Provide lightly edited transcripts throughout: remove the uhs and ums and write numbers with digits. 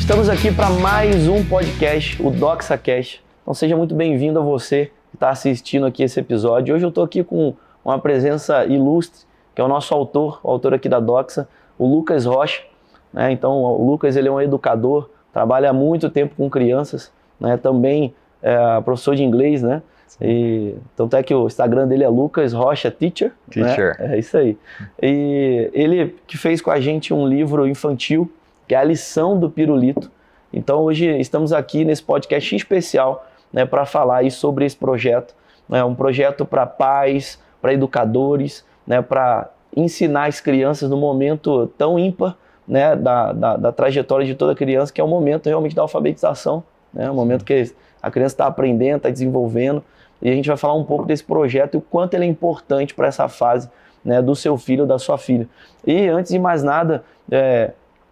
Estamos aqui para mais um podcast, o DoxaCast. Então seja muito bem-vindo a você que está assistindo aqui esse episódio. Hoje eu estou aqui com uma presença ilustre, que é o nosso autor, o autor aqui da Doxa, o Lucas Rocha. Né? Então o Lucas ele é um educador, trabalha há muito tempo com crianças, né? Também é professor de inglês, né? E, tanto é que o Instagram dele é Lucas Rocha Teacher. Teacher. Né? É isso aí. E ele que fez com a gente um livro infantil, que é a lição do pirulito. Então hoje estamos aqui nesse podcast especial, né, para falar aí sobre esse projeto. É um projeto para pais, para educadores, né, para ensinar as crianças no momento tão ímpar, né, da trajetória de toda criança, que é o momento realmente da alfabetização, né, o momento que a criança está aprendendo, está desenvolvendo. E a gente vai falar um pouco desse projeto e o quanto ele é importante para essa fase, né, do seu filho ou da sua filha. E antes de mais nada,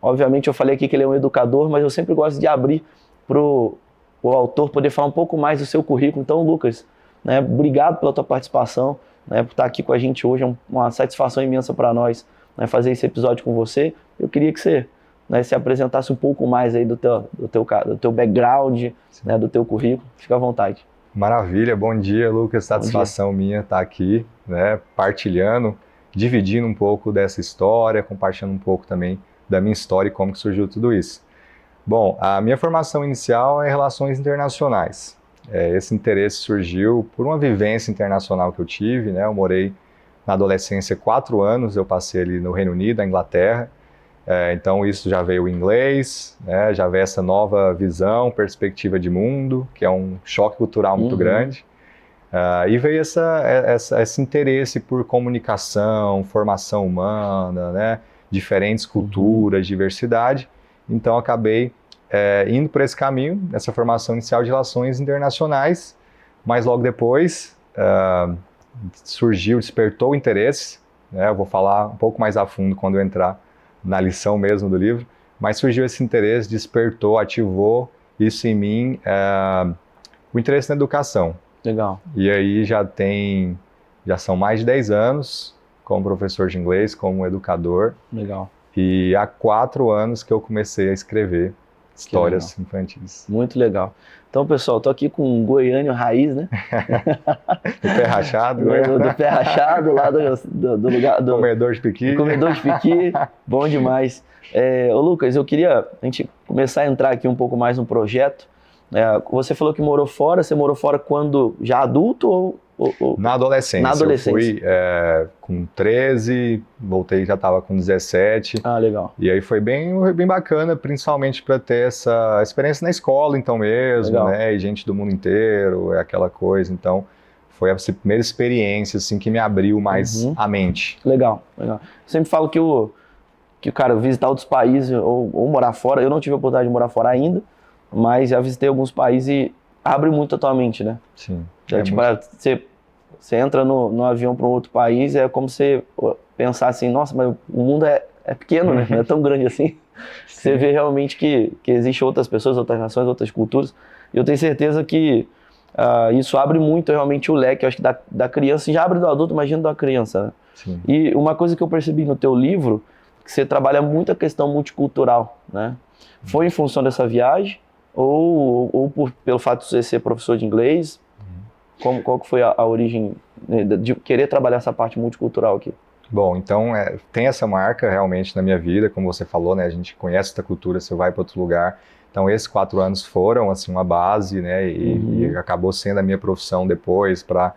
obviamente eu falei aqui que ele é um educador, mas eu sempre gosto de abrir para o autor poder falar um pouco mais do seu currículo. Então, Lucas, né, obrigado pela tua participação, né, por estar aqui com a gente hoje. É uma satisfação imensa para nós, né, fazer esse episódio com você. Eu queria que você, né, se apresentasse um pouco mais aí do teu background, né, do teu currículo. Fica à vontade. Maravilha, bom dia, Lucas. Satisfação minha estar aqui, né, partilhando, dividindo um pouco dessa história, compartilhando um pouco também da minha história e como que surgiu tudo isso. Bom, a minha formação inicial é em Relações Internacionais. Esse interesse surgiu por uma vivência internacional que eu tive, né? Eu morei na adolescência 4 anos, eu passei ali no Reino Unido, na Inglaterra. Então isso já veio o inglês, né? Já veio essa nova visão, perspectiva de mundo, que é um choque cultural muito grande. E veio esse interesse por comunicação, formação humana, né? Diferentes culturas, diversidade. Então acabei indo por esse caminho, essa formação inicial de Relações Internacionais, mas logo depois despertou o interesse, né? Eu vou falar um pouco mais a fundo quando eu entrar na lição mesmo do livro, mas surgiu esse interesse, despertou, ativou isso em mim, o interesse na educação. Legal. E aí já são mais de 10 anos como professor de inglês, como educador. Legal. E há 4 anos que eu comecei a escrever histórias infantis. Muito legal. Então, pessoal, estou aqui com um goiânia raiz, né? Do pé rachado. do pé rachado, lá do lugar... Comedor de piqui. Comedor de piqui, bom demais. Ô Lucas, eu queria a gente começar a entrar aqui um pouco mais no projeto. Você falou que morou fora, você morou fora quando já adulto ou... Na adolescência. Na adolescência. Eu fui com 13, voltei, já estava com 17. Ah, legal. E aí foi bem bacana, principalmente para ter essa experiência na escola, então mesmo, legal. Né? E gente do mundo inteiro, aquela coisa. Então, foi a primeira experiência assim, que me abriu mais a mente. Legal, legal. Eu sempre falo que o cara visitar outros países ou morar fora, eu não tive a oportunidade de morar fora ainda, mas já visitei alguns países e abre muito a tua mente, né? Sim. Tipo, você entra no avião para um outro país, é como você pensar assim, nossa, mas o mundo é pequeno, né? Não é tão grande assim. Você vê realmente que existem outras pessoas, outras nações, outras culturas. E eu tenho certeza que isso abre muito realmente o leque, eu acho que da criança, e já abre do adulto, imagina da criança, né? Sim. E uma coisa que eu percebi no teu livro, que você trabalha muito a questão multicultural, né? Foi em função dessa viagem ou pelo fato de você ser professor de inglês? Qual que foi a origem de querer trabalhar essa parte multicultural aqui? Bom, então tem essa marca realmente na minha vida, como você falou, né? A gente conhece essa cultura, você vai para outro lugar. Então esses 4 anos foram assim uma base, né? E acabou sendo a minha profissão depois para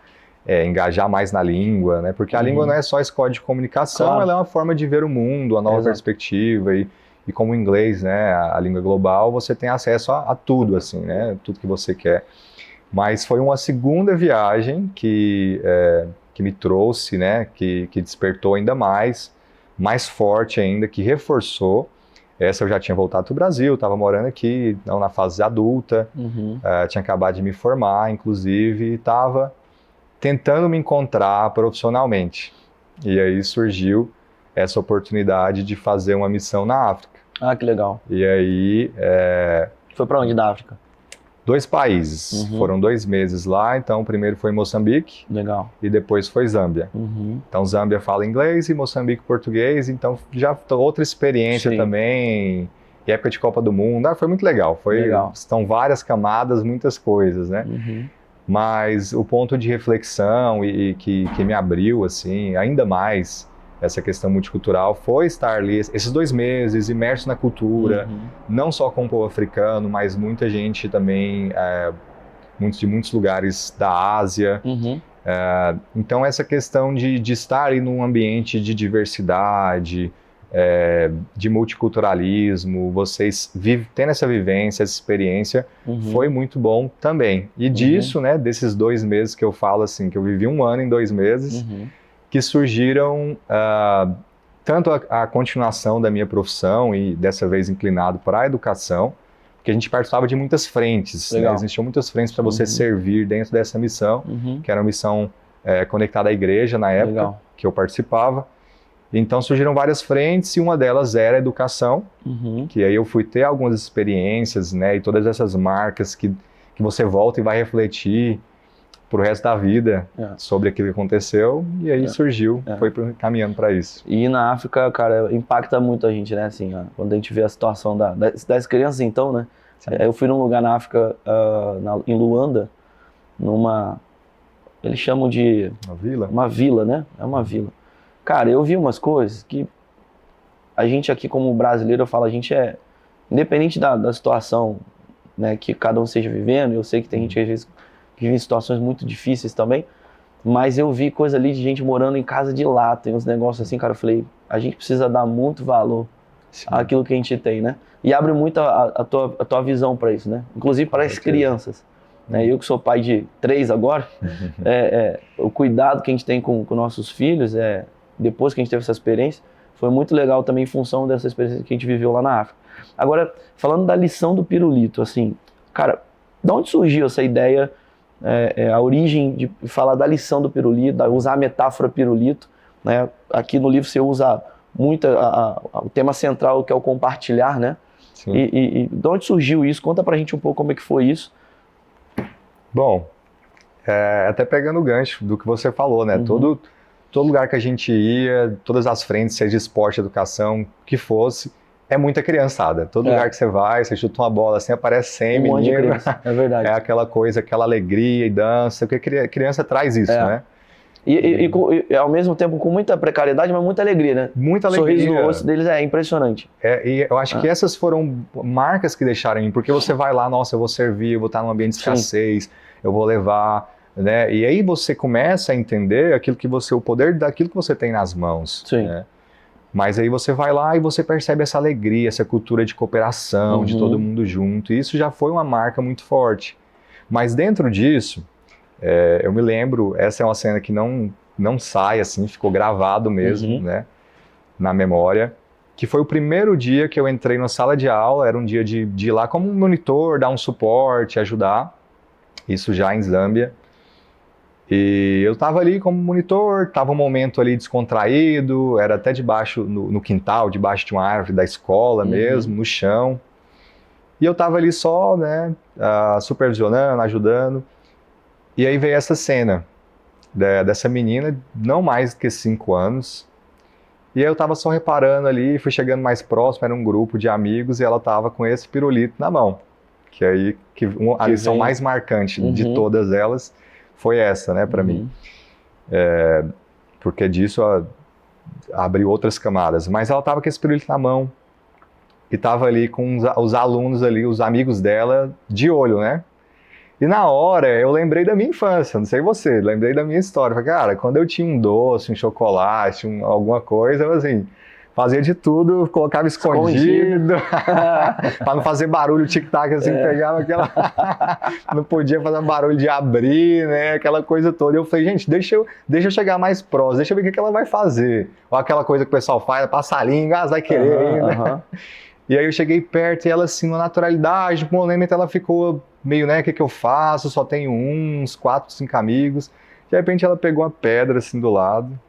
engajar mais na língua, né? Porque a língua não é só escola de comunicação, claro. Ela é uma forma de ver o mundo, a nova perspectiva e como o inglês, né? A língua global, você tem acesso a tudo, assim, né? Tudo que você quer. Mas foi uma segunda viagem que me trouxe, né, que despertou ainda mais forte ainda, que reforçou. Essa eu já tinha voltado para o Brasil, estava morando aqui, não, na fase adulta, tinha acabado de me formar, inclusive, e estava tentando me encontrar profissionalmente. E aí surgiu essa oportunidade de fazer uma missão na África. Ah, que legal. E aí... Foi para onde da África? 2 países, foram 2 meses lá, então o primeiro foi Moçambique. Legal. E depois foi Zâmbia. Então Zâmbia fala inglês e Moçambique português, então já outra experiência também, e época de Copa do Mundo, foi muito legal. Estão várias camadas, muitas coisas, né? Mas o ponto de reflexão e que me abriu, assim, ainda mais essa questão multicultural foi estar ali, esses 2 meses, imerso na cultura, não só com o povo africano, mas muita gente também, de muitos lugares da Ásia. Então essa questão de estar ali num ambiente de diversidade, de multiculturalismo, vocês tendo essa vivência, essa experiência, foi muito bom também. E disso, né, desses 2 meses que eu falo assim, que eu vivi 1 ano em 2 meses, que surgiram tanto a continuação da minha profissão e dessa vez inclinado para a educação, porque a gente participava de muitas frentes, né? Existiam muitas frentes para você servir dentro dessa missão, que era uma missão conectada à igreja na época que eu participava. Então surgiram várias frentes e uma delas era a educação, que aí eu fui ter algumas experiências, né, e todas essas marcas que você volta e vai refletir pro resto da vida sobre aquilo que aconteceu, e aí surgiu, foi caminhando para isso. E na África, cara, impacta muito a gente, né, assim, quando a gente vê a situação das crianças, então, né, eu fui num lugar na África, em Luanda, eles chamam de... Uma vila, né, é uma vila. Cara, eu vi umas coisas que a gente aqui como brasileiro, eu falo, a gente independente da situação, né, que cada um esteja vivendo, eu sei que tem gente que às vezes que vive em situações muito difíceis também, mas eu vi coisa ali de gente morando em casa de lata, tem uns negócios assim, cara, eu falei, a gente precisa dar muito valor àquilo que a gente tem, né? E abre muito a tua visão para isso, né? Inclusive para as crianças. Né? Eu que sou pai de 3 agora, o cuidado que a gente tem com nossos filhos, depois que a gente teve essa experiência, foi muito legal também em função dessa experiência que a gente viveu lá na África. Agora, falando da lição do pirulito, assim, cara, de onde surgiu essa ideia, a origem de falar da lição do pirulito, usar a metáfora pirulito, né? Aqui no livro você usa muito o tema central, que é o compartilhar, né? E de onde surgiu isso? Conta pra gente um pouco como é que foi isso. Bom, até pegando o gancho do que você falou, né? Todo lugar que a gente ia, todas as frentes, seja esporte, educação, que fosse, é muita criançada. Todo lugar que você vai, você chuta uma bola assim, aparece 100 meninos. É verdade. É aquela coisa, aquela alegria e dança, porque criança traz isso, né? E ao mesmo tempo com muita precariedade, mas muita alegria, né? Muita alegria. O sorriso no rosto deles é impressionante. E eu acho que essas foram marcas que deixaram em mim, porque você vai lá, nossa, eu vou servir, eu vou estar num ambiente de escassez, eu vou levar, né? E aí você começa a entender o poder daquilo que você tem nas mãos. Né? Mas aí você vai lá e você percebe essa alegria, essa cultura de cooperação, de todo mundo junto. E isso já foi uma marca muito forte. Mas dentro disso, eu me lembro, essa é uma cena que não sai assim, ficou gravado mesmo, né, na memória, que foi o primeiro dia que eu entrei na sala de aula, era um dia de ir lá como monitor, dar um suporte, ajudar, isso já em Zâmbia. E eu estava ali como monitor, estava um momento ali descontraído, era até debaixo, no quintal, debaixo de uma árvore da escola mesmo, no chão. E eu estava ali só, né, supervisionando, ajudando. E aí veio essa cena dessa menina, não mais do que 5 anos. E aí eu estava só reparando ali, fui chegando mais próximo, era um grupo de amigos, e ela estava com esse pirulito na mão. Que aí, a lição mais marcante de todas elas foi essa, né, para mim. Porque disso abriu outras camadas. Mas ela estava com esse pirulito na mão e estava ali com os alunos ali, os amigos dela, de olho, né? E na hora eu lembrei da minha infância, não sei você, lembrei da minha história. Falei, cara, quando eu tinha um doce, um chocolate, alguma coisa, eu assim, fazia de tudo, colocava escondido, para não fazer barulho, o tic-tac assim, pegava aquela... não podia fazer barulho de abrir, né, aquela coisa toda. Eu falei, gente, deixa eu chegar mais próximo, deixa eu ver o que ela vai fazer. Ou aquela coisa que o pessoal faz, passa a língua, vai querer ainda. E aí eu cheguei perto e ela assim, na naturalidade, no momento ela ficou meio, né, o que eu faço? Só tenho uns 4, 5 amigos. De repente ela pegou uma pedra assim do lado,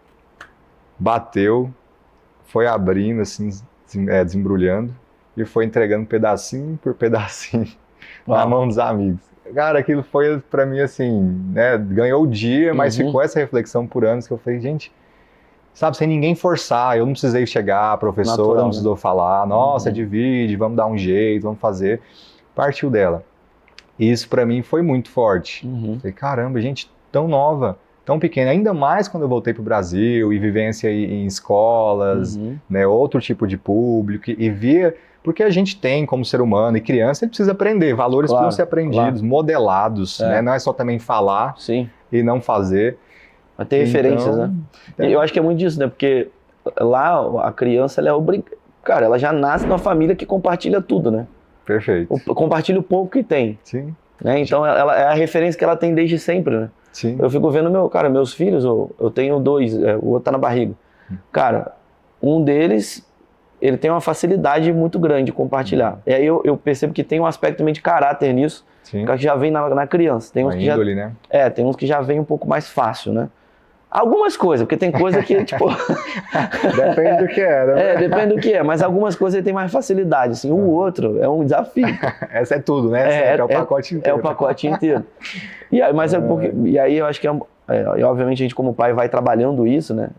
bateu, foi abrindo assim, desembrulhando e foi entregando pedacinho por pedacinho na mão dos amigos. Cara, aquilo foi pra mim assim, né, ganhou o dia, mas ficou essa reflexão por anos que eu falei, gente, sabe, sem ninguém forçar. Eu não precisei chegar, a professora Natural, não precisou falar, nossa, Uhum. divide, vamos dar um jeito, vamos fazer. Partiu dela. E isso para mim foi muito forte. Uhum. Falei, caramba, gente tão nova, tão pequena. Ainda mais quando eu voltei para o Brasil e vivência em escolas, Uhum. né, outro tipo de público, e via... Porque a gente tem, como ser humano e criança, ele precisa aprender. Valores Claro, precisam ser aprendidos, modelados, É. né? Não é só também falar Sim. e não fazer. Vai ter referências, né? E eu acho que é muito disso, né? Porque lá a criança, ela é obrigada. Cara, ela já nasce numa família que compartilha tudo, né? Perfeito. Compartilha o pouco que tem, Sim, né? Então ela é a referência que ela tem desde sempre, né? sim. Eu fico vendo meus filhos, eu tenho 2, o outro tá na barriga. Cara, um deles, ele tem uma facilidade muito grande de compartilhar. E aí eu percebo que tem um aspecto também de caráter nisso, Sim. que já vem na criança. Tem uns Uma que já, índole, né? tem uns que já vem um pouco mais fácil, né? Algumas coisas, porque tem coisa que, tipo... Depende do que é, né? Depende do que é, mas algumas coisas ele tem mais facilidade, assim. O outro é um desafio. Essa é tudo, né? É o pacote inteiro. É o pacote inteiro. E aí, e aí eu acho que, e obviamente, a gente como pai vai trabalhando isso, né?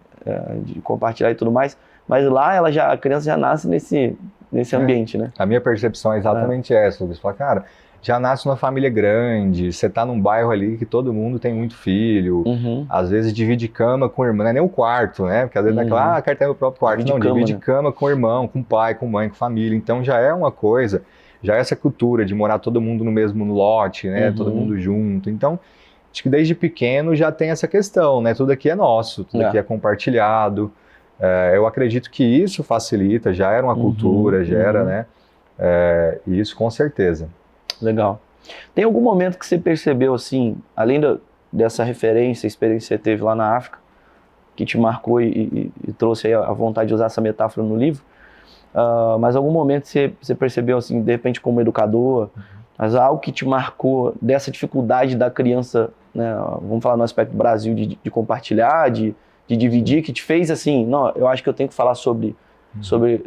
De compartilhar e tudo mais, mas lá a criança já nasce nesse ambiente, né? A minha percepção é exatamente essa. Você fala, cara, já nasce numa família grande, você tá num bairro ali que todo mundo tem muito filho, às vezes divide cama com o irmão, não é nem o quarto, né? Porque às vezes não é quero ter meu próprio quarto. Divide cama com o irmão, com o pai, com a mãe, com a família. Então já é uma coisa, já é essa cultura de morar todo mundo no mesmo lote, né? Todo mundo junto. Então, acho que desde pequeno já tem essa questão, né? Tudo aqui é nosso, tudo aqui é compartilhado. Eu acredito que isso facilita, já era uma cultura, já era, né? E isso com certeza. Legal. Tem algum momento que você percebeu, assim, além dessa referência, experiência que você teve lá na África, que te marcou e trouxe aí a vontade de usar essa metáfora no livro, mas algum momento você percebeu, assim, de repente como educador, mas algo que te marcou dessa dificuldade da criança, né, vamos falar no aspecto Brasil, de compartilhar, de dividir, que te fez assim, não, eu acho que eu tenho que falar sobre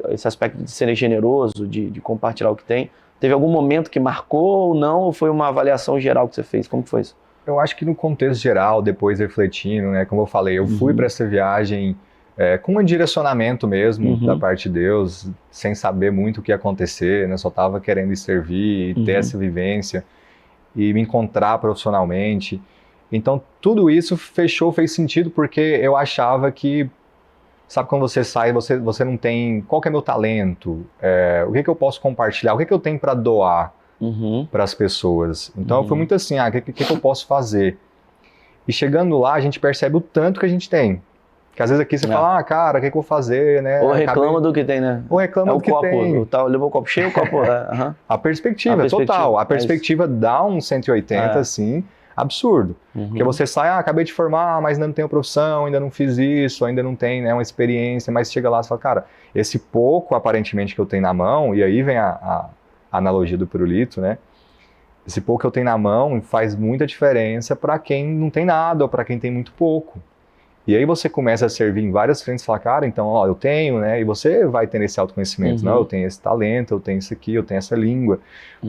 esse aspecto de ser generoso, de compartilhar o que tem. Teve algum momento que marcou ou não, ou foi uma avaliação geral que você fez? Como que foi isso? Eu acho que no contexto geral, depois refletindo, né, como eu falei, eu fui para essa viagem com um direcionamento mesmo da parte de Deus, sem saber muito o que ia acontecer, né, só estava querendo ir servir, ter essa vivência e me encontrar profissionalmente. Então, tudo isso fez sentido porque eu achava que, sabe, quando você sai, você não tem... Qual que é meu talento? O que eu posso compartilhar? O que eu tenho para doar para as pessoas? Então, foi muito assim, o que eu posso fazer? E chegando lá, a gente percebe o tanto que a gente tem. Porque às vezes aqui você fala, cara, o que eu vou fazer? Né? Ou reclama do que tem, né? Ou reclama do que tem. Levou o copo cheio, o copo... A perspectiva, total. A perspectiva dá um 180, assim, absurdo. Porque você sai, acabei de formar, mas ainda não tenho profissão, ainda não fiz isso, ainda não tem, né, uma experiência, mas chega lá e fala, cara, esse pouco aparentemente que eu tenho na mão, e aí vem a analogia do pirulito, né? Esse pouco que eu tenho na mão faz muita diferença para quem não tem nada ou para quem tem muito pouco. E aí você começa a servir em várias frentes e fala, cara, então, ó, eu tenho, né? E você vai tendo esse autoconhecimento, não, eu tenho esse talento, eu tenho isso aqui, eu tenho essa língua.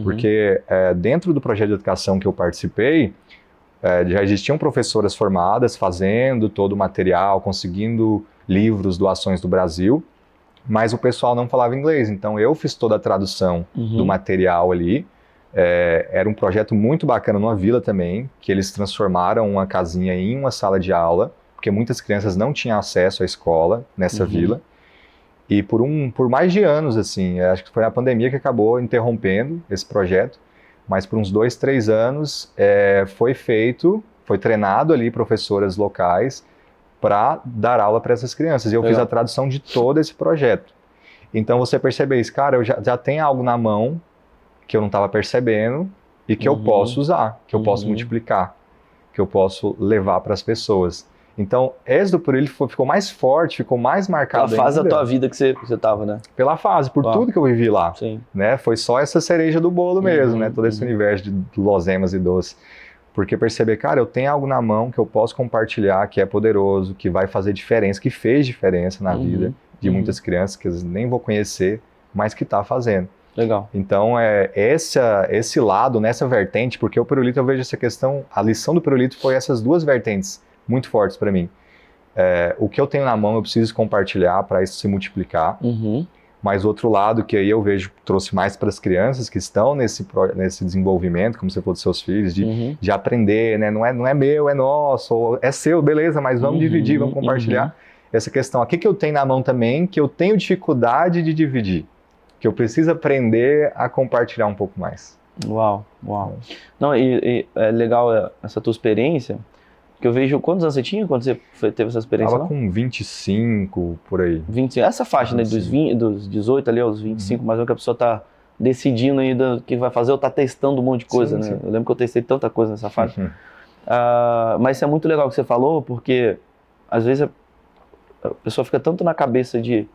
Porque dentro do projeto de educação que eu participei, já existiam professoras formadas fazendo todo o material, conseguindo livros, doações do Brasil, mas o pessoal não falava inglês, então eu fiz toda a tradução do material ali. Era um projeto muito bacana numa vila também, que eles transformaram uma casinha em uma sala de aula, porque muitas crianças não tinham acesso à escola nessa vila, e por mais de anos, assim, acho que foi a pandemia que acabou interrompendo esse projeto, mas por uns 2, 3 anos foi treinado ali professoras locais para dar aula para essas crianças. E eu fiz a tradução de todo esse projeto. Então você percebe isso, cara, eu já tenho algo na mão que eu não estava percebendo e que eu posso usar, que eu posso multiplicar, que eu posso levar para as pessoas. Então, esse do Pirulito ficou mais forte, ficou mais marcado. Pela fase da tua vida que você estava, né? Pela fase, por tudo que eu vivi lá. Sim. Né? Foi só essa cereja do bolo mesmo, né? Todo esse universo de guloseimas e doces. Porque perceber, cara, eu tenho algo na mão que eu posso compartilhar, que é poderoso, que vai fazer diferença, que fez diferença na vida de muitas crianças, que eu nem vou conhecer, mas que está fazendo. Legal. Então, esse lado, nessa vertente, porque o Pirulito, eu vejo essa questão, a lição do Pirulito foi essas duas vertentes muito fortes para mim. o que eu tenho na mão eu preciso compartilhar para isso se multiplicar. Mas outro lado que aí eu vejo trouxe mais para as crianças que estão nesse desenvolvimento, como você falou dos seus filhos, de aprender, né? Não é meu, é nosso, é seu, beleza, mas vamos dividir, vamos compartilhar. Essa questão, o que eu tenho na mão também, que eu tenho dificuldade de dividir, que eu preciso aprender a compartilhar um pouco mais. Uau. Não, e é legal essa tua experiência, que eu vejo, quantos anos você tinha quando você teve essa experiência? Tava com 25, por aí. 25, essa faixa, 25. Né, dos 18 ali aos 25, mais ou menos, que a pessoa tá decidindo ainda o que vai fazer, ou tá testando um monte de coisa, né? Sim. Eu lembro que eu testei tanta coisa nessa faixa. Mas isso é muito legal que você falou, porque às vezes a pessoa fica tanto na cabeça de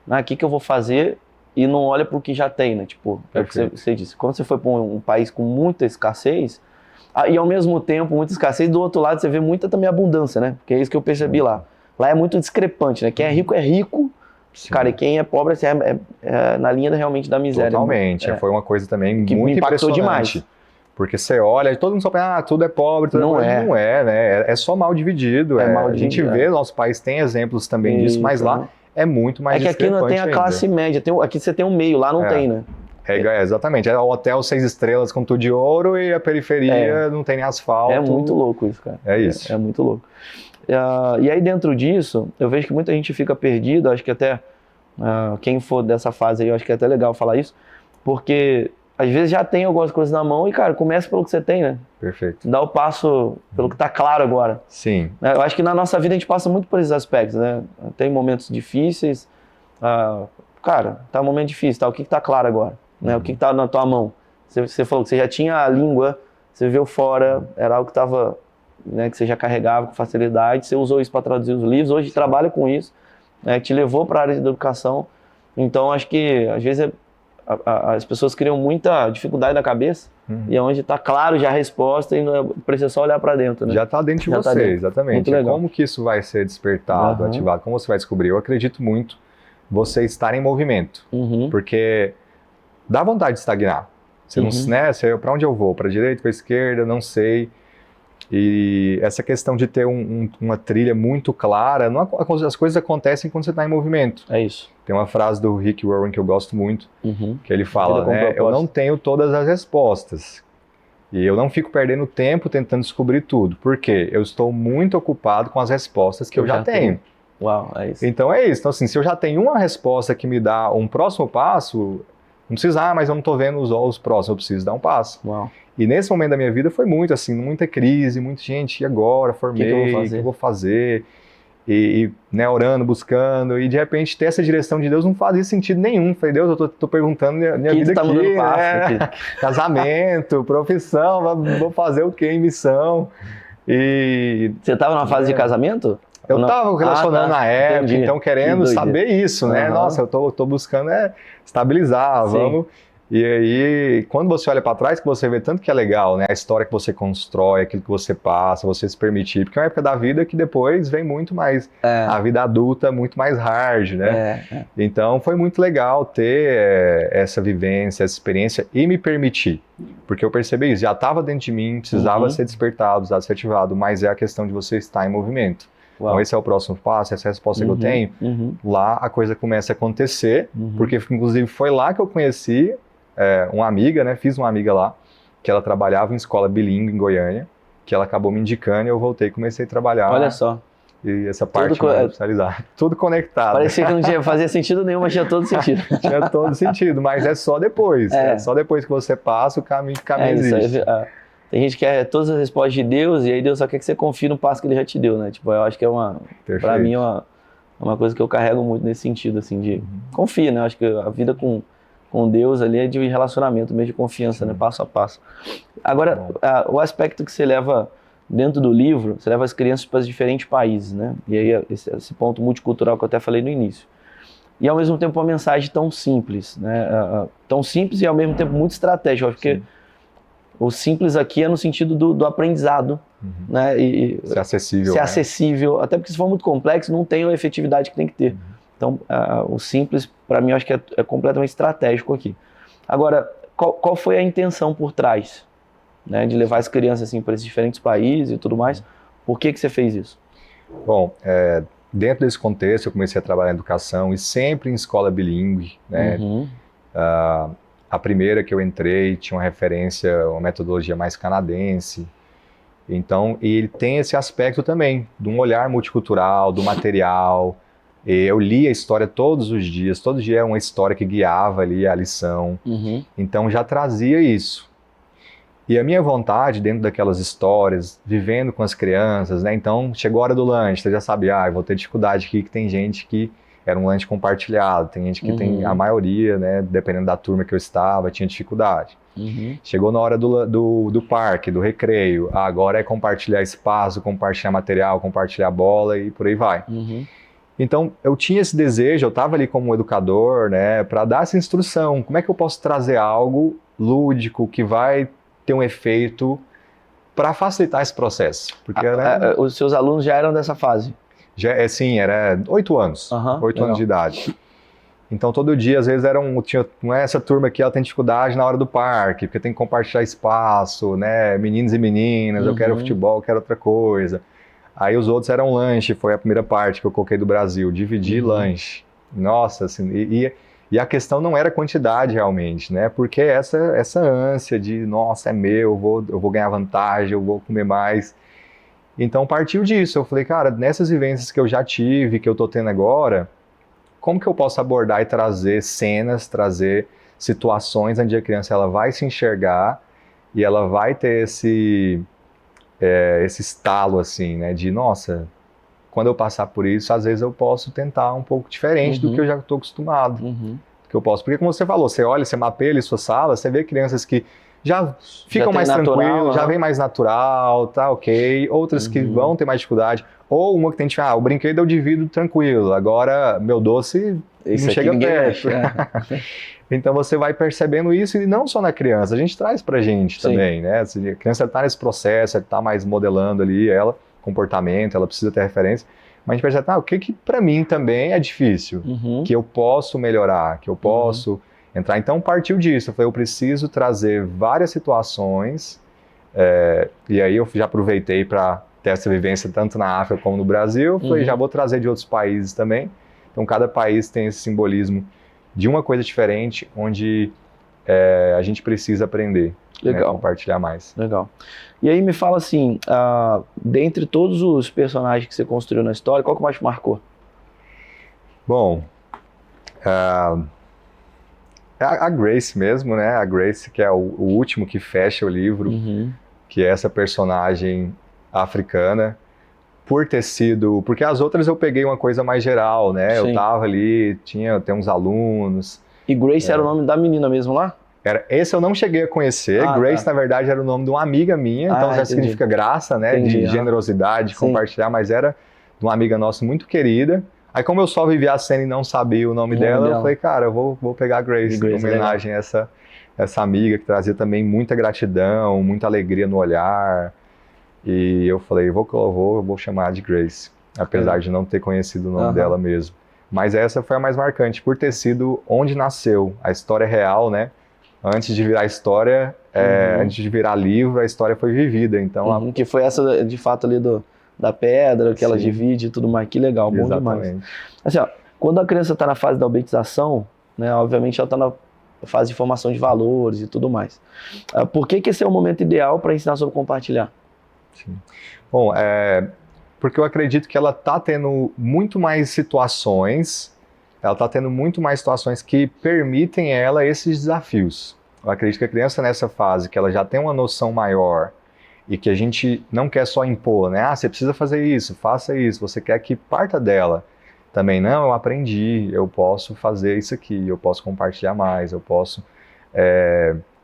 o que eu vou fazer, e não olha pro que já tem, né? Tipo, é o que você disse. Quando você foi para um país com muita escassez, e ao mesmo tempo muita escassez, do outro lado você vê muita também abundância, né? Porque é isso que eu percebi lá. Lá é muito discrepante, né? Quem é rico, sim, cara, e quem é pobre assim, é na linha realmente da miséria. Totalmente. Foi uma coisa também que muito impactou impressionante. Demais. Porque você olha, todo mundo só pensa, tudo é pobre, tudo não é pobre. Não é, né? É só mal dividido. Mal dividido. A gente vê, nosso país tem exemplos também disso, mas lá é muito mais discrepante. É que aqui não tem a classe média, aqui você tem um meio, lá não tem, né? Exatamente, é o hotel 6 estrelas com tudo de ouro e a periferia não tem nem asfalto. É muito louco isso, cara. É isso. É muito louco. E aí dentro disso, eu vejo que muita gente fica perdida, acho que até quem for dessa fase aí, eu acho que é até legal falar isso, porque às vezes já tem algumas coisas na mão e, cara, começa pelo que você tem, né? Perfeito. Dá o passo pelo que tá claro agora. Sim. Eu acho que na nossa vida a gente passa muito por esses aspectos, né? Tem momentos difíceis, cara, tá um momento difícil, tá? O que tá claro agora? Né? O que tá na tua mão? Você falou que você já tinha a língua, você viveu fora, era algo que tava, né, que você já carregava com facilidade, você usou isso para traduzir os livros, hoje trabalha com isso, né, te levou para a área de educação. Então acho que às vezes as pessoas criam muita dificuldade na cabeça, e é onde está claro já a resposta e não precisa só olhar para dentro, né? Já está dentro de você, exatamente. Muito legal. Como que isso vai ser despertado, ativado, como você vai descobrir? Eu acredito muito você estar em movimento, porque dá vontade de estagnar. Você não, né? Para onde eu vou? Para a direita, para a esquerda? Não sei. E essa questão de ter uma trilha muito clara, as coisas acontecem quando você está em movimento. É isso. Tem uma frase do Rick Warren que eu gosto muito, que ele fala, né? Eu não tenho todas as respostas. E eu não fico perdendo tempo tentando descobrir tudo. Por quê? Eu estou muito ocupado com as respostas que eu já tenho. Uau, é isso. Então é isso. Então assim, se eu já tenho uma resposta que me dá um próximo passo, não precisa, mas eu não estou vendo os próximos, eu preciso dar um passo. Uau. E nesse momento da minha vida foi muito assim, muita crise, muita gente, e agora? Formei, o que eu vou fazer? E né, orando, buscando, e de repente ter essa direção de Deus não fazia sentido nenhum. Falei, Deus, eu tô perguntando minha vida tá aqui, né? Casamento, profissão, vou fazer o quê em missão? E você estava numa fase de casamento? Eu estava relacionando na época, então querendo saber isso, né? Nossa, eu tô buscando estabilizar, vamos... E aí, quando você olha para trás, que você vê tanto que é legal, né? A história que você constrói, aquilo que você passa, você se permitir. Porque é uma época da vida que depois vem muito mais... A vida adulta muito mais hard, né? Então, foi muito legal ter essa vivência, essa experiência e me permitir. Porque eu percebi isso, já estava dentro de mim, precisava ser despertado, precisava ser ativado. Mas é a questão de você estar em movimento. Uau. Então esse é o próximo passo, essa é a resposta que eu tenho. Lá a coisa começa a acontecer, porque inclusive foi lá que eu conheci... uma amiga, né? Fiz uma amiga lá, que ela trabalhava em escola bilíngue em Goiânia, que ela acabou me indicando e eu voltei e comecei a trabalhar. Olha só. E essa parte oficializada. Tudo conectado. Parecia que não fazia sentido nenhum, mas tinha todo sentido. Tinha todo sentido, mas é só depois. É só depois que você passa, o caminho existe. Tem gente que quer todas as respostas de Deus, e aí Deus só quer que você confie no passo que Ele já te deu, né? Tipo, eu acho que pra mim, uma coisa que eu carrego muito nesse sentido, assim, de confia, né? Eu acho que a vida com Deus ali é de relacionamento, mesmo de confiança, né? Passo a passo. Agora, o aspecto que você leva dentro do livro, você leva as crianças para diferentes países, né? E aí esse ponto multicultural que eu até falei no início. E ao mesmo tempo uma mensagem tão simples, né? Tão simples e ao mesmo tempo muito estratégica, porque o simples aqui é no sentido do aprendizado, né? E ser acessível. Ser acessível, até porque se for muito complexo, não tem a efetividade que tem que ter. Então, o simples, para mim, eu acho que é completamente estratégico aqui. Agora, qual foi a intenção por trás, né, de levar as crianças assim, para esses diferentes países e tudo mais? Por que você fez isso? Bom, dentro desse contexto eu comecei a trabalhar em educação e sempre em escola bilíngue, né? Uhum. A primeira que eu entrei tinha uma referência, uma metodologia mais canadense. Então, ele tem esse aspecto também, de um olhar multicultural, do material. Eu li a história todos os dias, todo dia é uma história que guiava ali a lição. Uhum. Então, já trazia isso. E a minha vontade, dentro daquelas histórias, vivendo com as crianças, né? Então, chegou a hora do lanche, você já sabe, eu vou ter dificuldade aqui, que tem gente que era um lanche compartilhado, tem gente que tem, a maioria, né, dependendo da turma que eu estava, tinha dificuldade. Uhum. Chegou na hora do parque, do recreio, agora é compartilhar espaço, compartilhar material, compartilhar bola e por aí vai. Uhum. Então, eu tinha esse desejo, eu estava ali como educador, né, para dar essa instrução, como é que eu posso trazer algo lúdico que vai ter um efeito para facilitar esse processo. Porque, né, Os seus alunos já eram dessa fase? já, sim, era 8 anos, 8 anos de idade. Então, todo dia, às vezes, não é essa turma aqui, ela tem dificuldade na hora do parque, porque tem que compartilhar espaço, né, meninos e meninas, eu quero futebol, eu quero outra coisa. Aí os outros eram lanche, foi a primeira parte que eu coloquei do Brasil, dividir lanche. Nossa, assim, e a questão não era quantidade realmente, né, porque essa ânsia de, nossa, é meu, eu vou ganhar vantagem, eu vou comer mais. Então, partiu disso, eu falei, cara, nessas vivências que eu já tive, que eu tô tendo agora, como que eu posso abordar e trazer cenas, trazer situações onde a criança ela vai se enxergar e ela vai ter esse estalo assim, né, de nossa, quando eu passar por isso, às vezes eu posso tentar um pouco diferente do que eu já estou acostumado, que eu posso, porque como você falou, você olha, você mapeia ali sua sala, você vê crianças que já ficam mais tranquilos, já vem mais natural, tá ok, outras que vão ter mais dificuldade, ou uma que tem o brinquedo eu divido tranquilo, agora meu doce não chega perto. Então você vai percebendo isso, e não só na criança, a gente traz pra gente também, né? A criança está nesse processo, ela está mais modelando ali comportamento, ela precisa ter referência, mas a gente percebe, o que pra mim também é difícil, que eu posso melhorar, que eu posso entrar. Então partiu disso, eu falei, eu preciso trazer várias situações, e aí eu já aproveitei para ter essa vivência tanto na África como no Brasil, falei, já vou trazer de outros países também. Então cada país tem esse simbolismo de uma coisa diferente, onde a gente precisa aprender, né, compartilhar mais. Legal. E aí me fala assim, dentre todos os personagens que você construiu na história, qual que mais te marcou? Bom, a Grace mesmo, né? A Grace, que é o último que fecha o livro, que é essa personagem africana, porque as outras eu peguei uma coisa mais geral, né? Eu tava ali, tem uns alunos. E Grace era o nome da menina mesmo lá? Esse eu não cheguei a conhecer. Grace, na verdade, era o nome de uma amiga minha, então já significa graça, né? De generosidade, de compartilhar, mas era de uma amiga nossa muito querida. Aí, como eu só vivi a cena e não sabia o nome dela, eu falei, cara, eu vou pegar a Grace em homenagem a essa amiga que trazia também muita gratidão, muita alegria no olhar. E eu falei, eu vou chamar de Grace, apesar de não ter conhecido o nome dela mesmo. Mas essa foi a mais marcante, por ter sido onde nasceu a história real, né? Antes de virar história, antes de virar livro, a história foi vivida. Então, que foi essa, de fato, ali da pedra, que ela divide e tudo mais. Que legal, bom demais. Assim, quando a criança está na fase da alfabetização, né, obviamente ela está na fase de formação de valores e tudo mais. Por que esse é o momento ideal para ensinar sobre compartilhar? Sim. Bom, porque eu acredito que ela está tendo muito mais situações, que permitem ela esses desafios. Eu acredito que a criança nessa fase, que ela já tem uma noção maior e que a gente não quer só impor, né? Você precisa fazer isso, faça isso, você quer que parta dela. Também, não, eu aprendi, eu posso fazer isso aqui, eu posso compartilhar mais, eu posso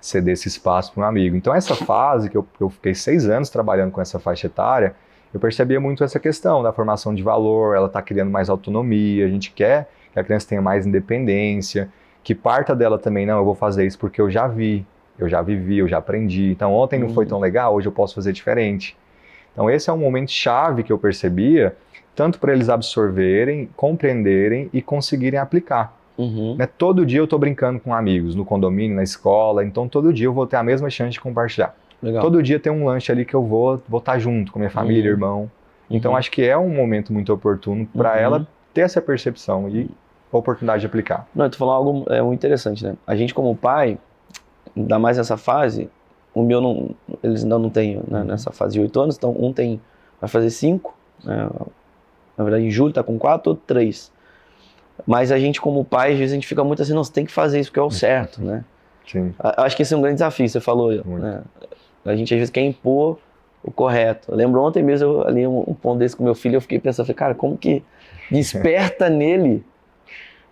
ceder esse espaço para um amigo. Então essa fase, que eu fiquei 6 anos trabalhando com essa faixa etária, eu percebia muito essa questão da formação de valor, ela está criando mais autonomia, a gente quer que a criança tenha mais independência, que parta dela também, não, eu vou fazer isso porque eu já vi, eu já vivi, eu já aprendi. Então ontem não foi tão legal, hoje eu posso fazer diferente. Então esse é um momento chave que eu percebia, tanto para eles absorverem, compreenderem e conseguirem aplicar. Né? Todo dia eu estou brincando com amigos, no condomínio, na escola, então todo dia eu vou ter a mesma chance de compartilhar. Legal. Todo dia tem um lanche ali que eu vou estar junto com minha família, irmão. Então, acho que é um momento muito oportuno para ela ter essa percepção e a oportunidade de aplicar. Não, tu falou algo muito interessante, né? A gente como pai, ainda mais nessa fase, o meu não, eles ainda não têm, né, nessa fase de 8 anos, então vai fazer 5, né? Na verdade em julho tá com 4 ou 3. Mas a gente como pai, às vezes a gente fica muito assim, não, você tem que fazer isso porque é o certo, né? Sim. Acho que esse é um grande desafio, você falou, né? A gente às vezes quer impor o correto. Eu lembro ontem mesmo, eu ali um ponto desse com meu filho, eu fiquei pensando, falei, cara, como que desperta nele?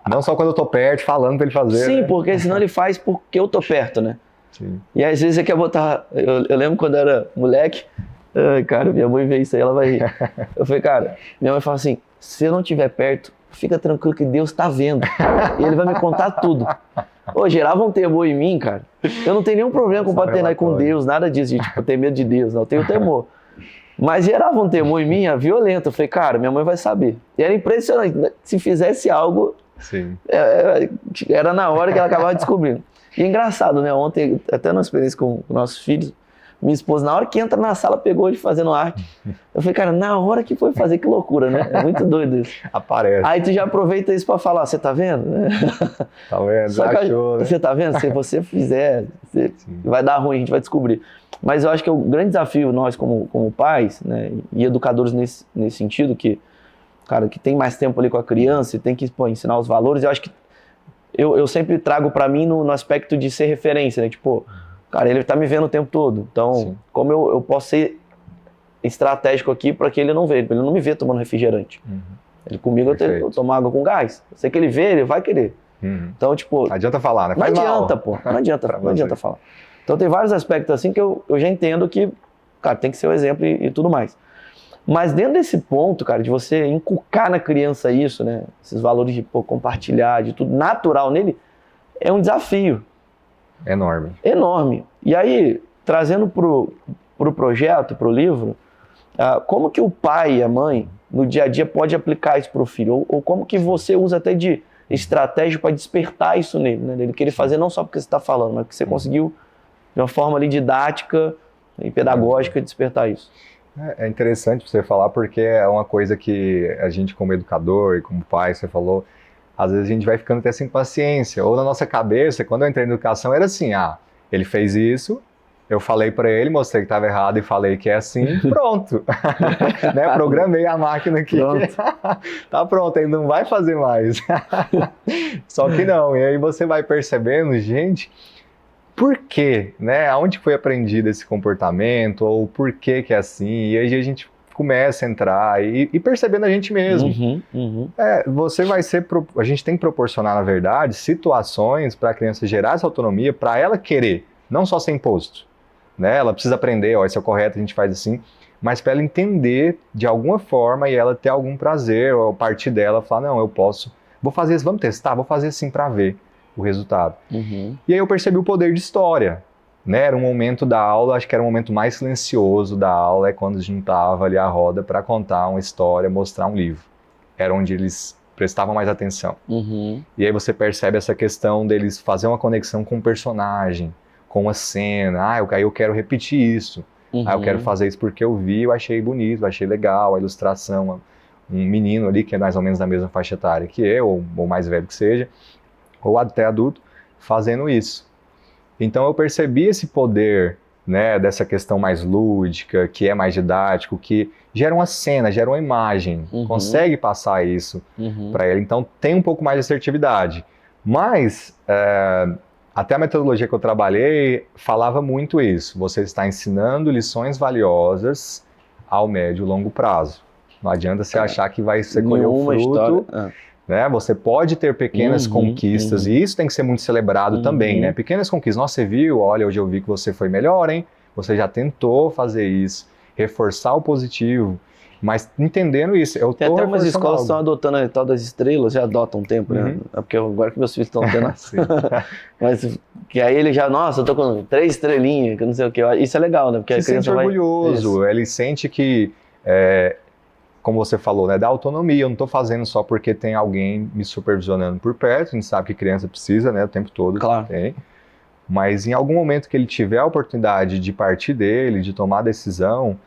Não só quando eu tô perto, falando pra ele fazer. Sim, né? porque senão ele faz porque eu tô perto, né? Sim. E às vezes você quer botar... Eu lembro quando eu era moleque, cara, minha mãe vê isso aí, ela vai rir. Eu falei, cara, minha mãe fala assim, se eu não estiver perto, fica tranquilo que Deus tá vendo. E ele vai me contar tudo. Ô, gerava um temor em mim, cara. Eu não tenho nenhum problema com paternidade com Deus, nada disso, de tipo, ter medo de Deus, não. Eu tenho temor. Mas gerava um temor em mim, violento. Eu falei, cara, minha mãe vai saber. E era impressionante. Se fizesse algo, Sim. Era na hora que ela acabava descobrindo. E é engraçado, né? Ontem, até na experiência com nossos filhos, minha esposa, na hora que entra na sala, pegou ele fazendo arte. Eu falei, cara, na hora que foi fazer, que loucura, né? É muito doido isso. Aparece. Aí tu já aproveita isso pra falar, você tá vendo? Tá vendo? Só que Achou, né? você tá vendo? Se você fizer, vai dar ruim, a gente vai descobrir. Mas eu acho que o grande desafio, nós como pais, né, e educadores nesse sentido, que, cara, que tem mais tempo ali com a criança e tem que ensinar os valores, eu acho que eu sempre trago pra mim no aspecto de ser referência, né? Tipo, cara, ele tá me vendo o tempo todo. Então, como eu posso ser estratégico aqui para que ele não veja, ele não me vê tomando refrigerante. Ele comigo eu tomo água com gás. Eu sei que ele vê, ele vai querer. Então, tipo... Não adianta falar, né? Não adianta, pô. Não adianta falar. Então, tem vários aspectos assim que eu já entendo que, cara, tem que ser o exemplo e tudo mais. Mas dentro desse ponto, cara, de você inculcar na criança isso, né? Esses valores de compartilhar, de tudo natural nele, é um desafio. Enorme. Enorme. E aí, trazendo pro projeto, pro livro, como que o pai e a mãe, no dia a dia, pode aplicar isso pro filho? Ou como que você usa até de estratégia para despertar isso nele, né? Ele querer fazer não só porque você está falando, mas porque você conseguiu, de uma forma ali didática e pedagógica, despertar isso. É interessante você falar, porque é uma coisa que a gente, como educador e como pai, você falou, às vezes a gente vai ficando até sem paciência. Ou na nossa cabeça, quando eu entrei na educação, era assim, ele fez isso, eu falei para ele, mostrei que estava errado e falei que é assim, pronto. Né? Programei a máquina aqui. Tá pronto, ele não vai fazer mais. Só que não, e aí você vai percebendo, gente, por quê? Né? Aonde foi aprendido esse comportamento? Ou por que é assim? E aí a gente começa a entrar e percebendo a gente mesmo. Você vai ser... A gente tem que proporcionar, na verdade, situações para a criança gerar essa autonomia, para ela querer, não só ser imposto. Né? Ela precisa aprender, esse é o correto, a gente faz assim, mas para ela entender de alguma forma e ela ter algum prazer, ou a partir dela falar, não, eu posso, vou fazer isso, vamos testar, vou fazer assim para ver o resultado. E aí eu percebi o poder de história. Né? Era um momento da aula, acho que era o momento mais silencioso da aula, é quando juntava ali a roda para contar uma história, mostrar um livro. Era onde eles prestavam mais atenção. E aí você percebe essa questão deles fazer uma conexão com o personagem, com uma cena, aí eu quero repetir isso, eu quero fazer isso porque eu vi, eu achei bonito, eu achei legal, a ilustração, um menino ali que é mais ou menos da mesma faixa etária que eu, ou mais velho que seja, ou até adulto, fazendo isso. Então eu percebi esse poder, né, dessa questão mais lúdica, que é mais didático, que gera uma cena, gera uma imagem, consegue passar isso para ele, então tem um pouco mais de assertividade. Mas... até a metodologia que eu trabalhei falava muito isso. Você está ensinando lições valiosas ao médio e longo prazo. Não adianta você achar que vai ser colher o fruto. Né? Você pode ter pequenas conquistas, e isso tem que ser muito celebrado também. Né? Pequenas conquistas. Nossa, você viu? Olha, hoje eu vi que você foi melhor, hein? Você já tentou fazer isso. Reforçar o positivo. Mas entendendo isso, eu Tem até umas escolas que estão adotando a tal das estrelas, já adotam um tempo, né? É porque agora que meus filhos estão tendo mas que aí ele já, nossa, eu tô com 3 estrelinhas, que não sei o que. Isso é legal, né? Porque a criança sente orgulhoso, ele sente que, como você falou, né, da autonomia. Eu não tô fazendo só porque tem alguém me supervisionando por perto, a gente sabe que criança precisa, né, o tempo todo. Claro. Tem. Mas em algum momento que ele tiver a oportunidade de partir dele, de tomar a decisão,